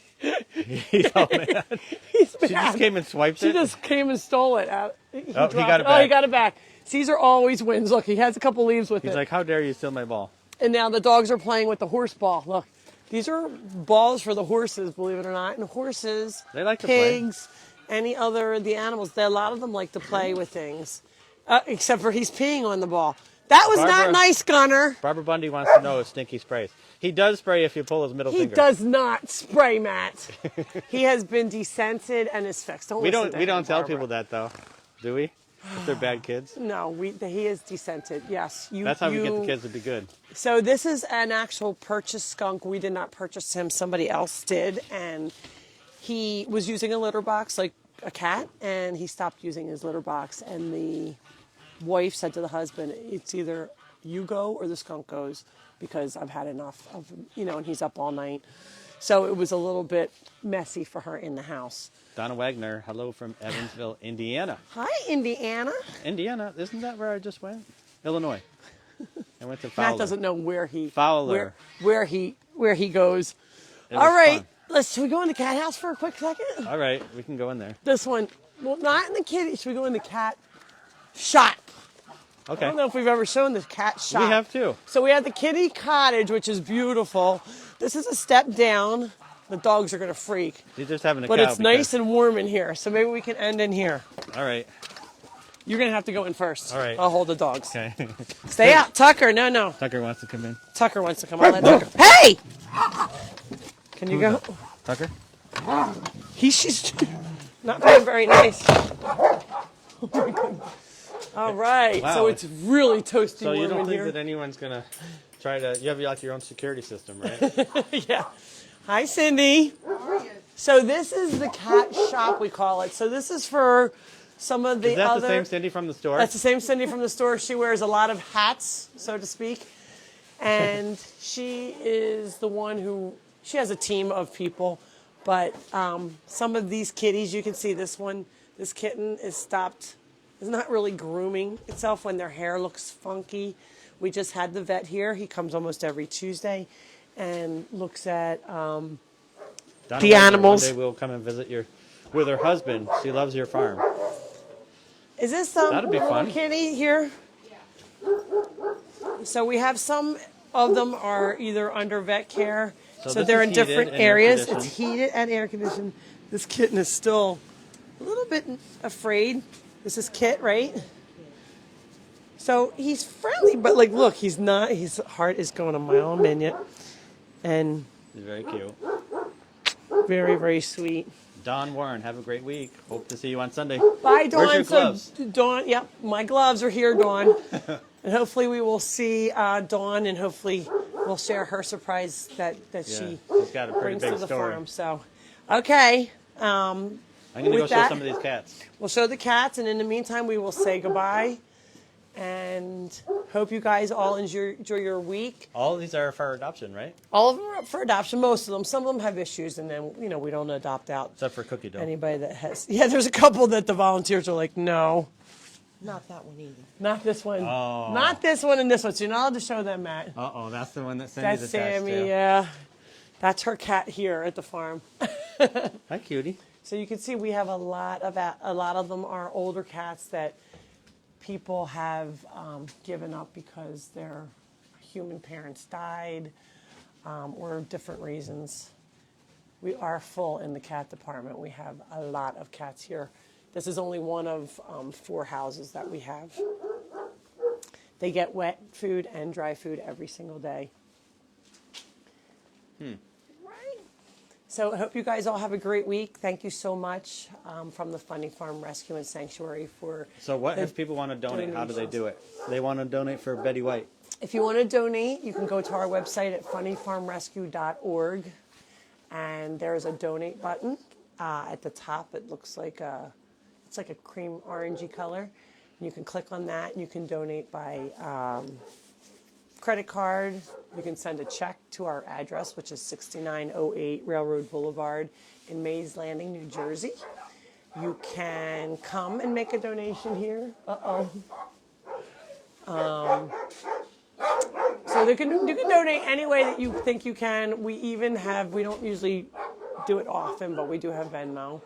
B: He's all mad.
A: He's
B: She just came and swiped
A: She
B: it.
A: just came and stole it. He
B: got it
A: Oh, he
B: back.
A: got it back. Caesar always wins. Look, he has a couple leaves with
B: He's
A: it.
B: like, how dare you steal my ball?
A: And now the dogs are playing with the horse ball. Look, these are balls for the horses, believe it or not. And horses,
B: They like to play.
A: pigs, any other the animals. A lot of them like to play with things, except for he's peeing on the ball. That was not
B: Barbara-
A: nice, Gunner.
B: Barbara Bundy wants to know if Stinky sprays. He does spray if you pull his middle
A: He
B: finger.
A: does not spray, Matt. He has been descented and is fixed.
B: We
A: listen
B: don't.
A: to
B: We
A: him,
B: don't tell
A: Barbara.
B: people that though, do we? If they're bad kids.
A: No, he is descented. Yes,
B: That's how we get the kids to be good.
A: So this is an actual purchased skunk. We did not purchase him. Somebody else did, and he was using a litter box like a cat, and he stopped using his litter box. And the wife said to the husband, "It's either you go or the skunk goes, because I've had enough of him." And he's up all night. So it was a little bit messy for her in the house.
B: Donna Wagner, hello from Evansville, Indiana.
A: Hi, Indiana.
B: Indiana, isn't that where I just went? Illinois. I went to Fowler.
A: Matt doesn't know where he
B: Fowler.
A: where he goes.
B: It
A: All
B: was
A: right,
B: fun.
A: should we go in the cat house for a quick second?
B: All right, we can go in there.
A: This one, well, not in the kitty. Should we go in the cat shop? I
B: Okay.
A: don't know if we've ever shown the cat shop.
B: We have too.
A: So we have the kitty cottage, which is beautiful. This is a step down. The dogs are gonna freak,
B: He's just having a
A: but
B: cow
A: it's nice and warm in here. So maybe we can end in here.
B: All right.
A: You're gonna have to go in first.
B: All right.
A: I'll hold the dogs.
B: Okay.
A: Stay out, Tucker. No.
B: Tucker wants to come in.
A: Tucker wants to come on. Let Tucker. Hey! Can you go?
B: Tucker?
A: She's not being very nice. Oh my goodness. All right.
B: Wow.
A: So it's really toasty
B: So you
A: warm
B: don't
A: in
B: think
A: here.
B: that anyone's gonna try to? You have like your own security system, right?
A: Yeah. Hi, Cindy. So this is the cat shop, we call it. So this is for some of the
B: Is that
A: other.
B: the same Cindy from the store?
A: That's the same Cindy from the store. She wears a lot of hats, so to speak. And she is the one who, she has a team of people. But some of these kitties, you can see this kitten is not really grooming itself when their hair looks funky. We just had the vet here. He comes almost every Tuesday. and looks at
B: Donna
A: the
B: Wagner,
A: animals.
B: One day we'll come and visit with her husband. She loves your farm.
A: Is this
B: That'd be
A: little
B: fun.
A: kitty here? So we have some of them are either under vet care,
B: So
A: so
B: this
A: they're
B: is
A: in
B: heated
A: different
B: and air
A: areas.
B: conditioned.
A: It's heated and air conditioned. This kitten is still a little bit afraid. This is Kit, right? So he's friendly, but like, look, he's not. His heart is going a mile a minute, and
B: She's very cute.
A: very, very sweet.
B: Dawn Warren, have a great week. Hope to see you on Sunday.
A: Bye, Dawn.
B: Where's your gloves?
A: So, Dawn, yep, my gloves are here, Dawn. And hopefully we will see Dawn, and hopefully we'll share her surprise that she
B: She's got a pretty
A: brings
B: big
A: to the
B: story.
A: farm. So, okay.
B: I'm going to go
A: With
B: show
A: that-
B: some of these cats.
A: We'll show the cats, and in the meantime, we will say goodbye. And hope you guys all enjoy your week.
B: All of these are for adoption, right?
A: All of them are up for adoption. Most of them. Some of them have issues, and then we don't adopt out
B: Except for Cookie Dough.
A: anybody that has. Yeah, there's a couple that the volunteers are like, no,
G: Not that one either.
A: not this one,
B: Oh.
A: not this one, and this one. So you're not allowed to show them, Matt.
B: Uh-oh, that's the one that
A: That's
B: Cindy's attached
A: Sammy.
B: to.
A: Yeah, that's her cat here at the farm.
B: Hi, cutie.
A: So you can see we have a lot of them are older cats that people have given up because their human parents died or different reasons. We are full in the cat department. We have a lot of cats here. This is only one of 4 houses that we have. They get wet food and dry food every single day. Right. So I hope you guys all have a great week. Thank you so much from the Funny Farm Rescue and Sanctuary for.
B: So what
A: the
B: if people want to donate? How do they
A: donations.
B: do it? They want to donate for Betty White.
A: If you want to donate, you can go to our website at funnyfarmrescue.org, and there's a donate button at the top. It looks like it's like a cream orangey color. You can click on that, and you can donate by credit card. You can send a check to our address, which is 6908 Railroad Boulevard in Mays Landing, New Jersey. You can come and make a donation here. So you can donate any way that you think you can. We don't usually do it often, but we do have Venmo.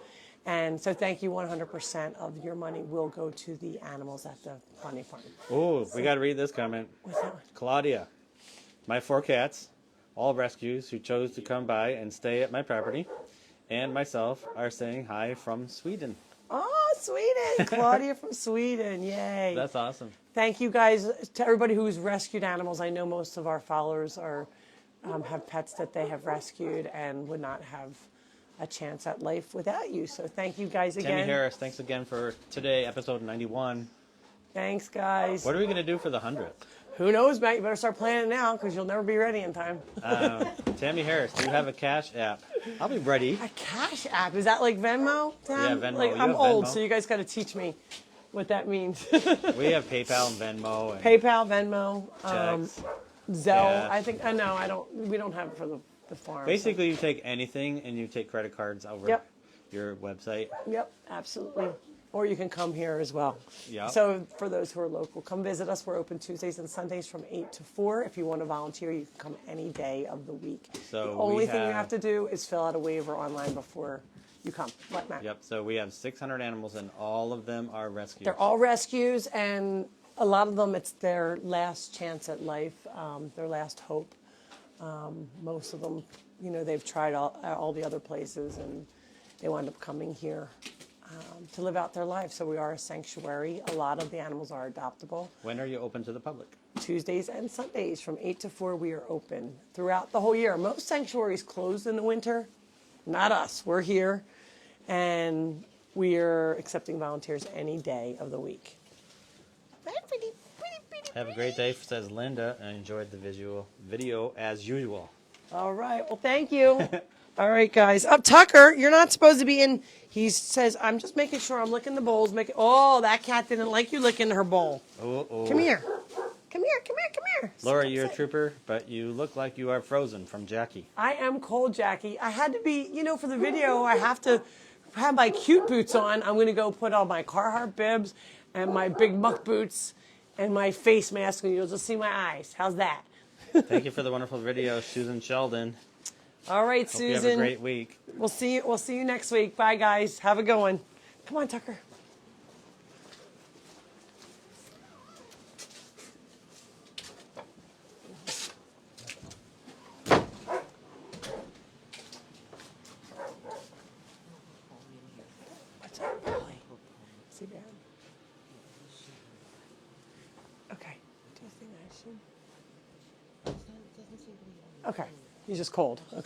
A: And so thank you, 100% of your money will go to the animals at the Funny Farm.
B: Oh, we got to read this comment.
A: What's that one?
B: Claudia, my 4 cats, all rescues who chose to come by and stay at my property, and myself are saying hi from Sweden.
A: Oh, Sweden! Claudia from Sweden, yay.
B: That's awesome.
A: Thank you guys to everybody who's rescued animals. I know most of our followers have pets that they have rescued and would not have a chance at life without you. So thank you guys again.
B: Tammy Harris, thanks again for today, episode 91.
A: Thanks, guys.
B: What are we going to do for the 100th?
A: Who knows, Matt? You better start planning now because you'll never be ready in time.
B: Tammy Harris, do you have a cash app? I'll be ready.
A: A cash app? Is that like Venmo? Tam?
B: Yeah, Venmo.
A: Like,
B: You
A: I'm
B: have
A: old,
B: Venmo.
A: so you guys got to teach me what that means.
B: We have PayPal and Venmo and
A: PayPal, Venmo,
B: checks.
A: Zelle.
B: Yeah.
A: I think. No, I don't. We don't have it for the farm.
B: Basically, you take anything and you take credit cards over
A: Yep.
B: your website.
A: Yep, absolutely. Or you can come here as well.
B: Yep.
A: So for those who are local, come visit us. We're open Tuesdays and Sundays from 8 to 4. If you want to volunteer, you can come any day of the week.
B: So
A: the only
B: we
A: thing you
B: have-
A: have to do is fill out a waiver online before you come. What, Matt?
B: Yep. So we have 600 animals and all of them are rescues.
A: They're all rescues, and a lot of them, it's their last chance at life, their last hope. Most of them, they've tried all the other places, and they wind up coming here to live out their life. So we are a sanctuary. A lot of the animals are adoptable.
B: When are you open to the public?
A: Tuesdays and Sundays from 8 to 4, we are open throughout the whole year. Most sanctuaries closed in the winter. Not us. We're here, and we are accepting volunteers any day of the week.
B: Have a great day, says Linda. I enjoyed the video as usual.
A: All right. Well, thank you. All right, guys. Tucker, you're not supposed to be in. He says, I'm just making sure I'm licking the bowls. Oh, that cat didn't like you licking her bowl.
B: Oh.
A: Come here. Come here, come here, come here.
B: Laura, you're a trooper, but you look like you are frozen from Jackie.
A: I am cold, Jackie. I had to be, for the video, I have to have my cute boots on. I'm going to go put on my Carhartt bibs and my big muck boots and my face mask, and you'll just see my eyes. How's that?
B: Thank you for the wonderful video, Susan Sheldon.
A: All right,
B: Hope you have a
A: Susan.
B: great week.
A: We'll see you next week. Bye, guys. Have a good one. Come on, Tucker. What's up, Polly? Is he bad? Okay. Do you think I should? Okay. He's just cold. Okay.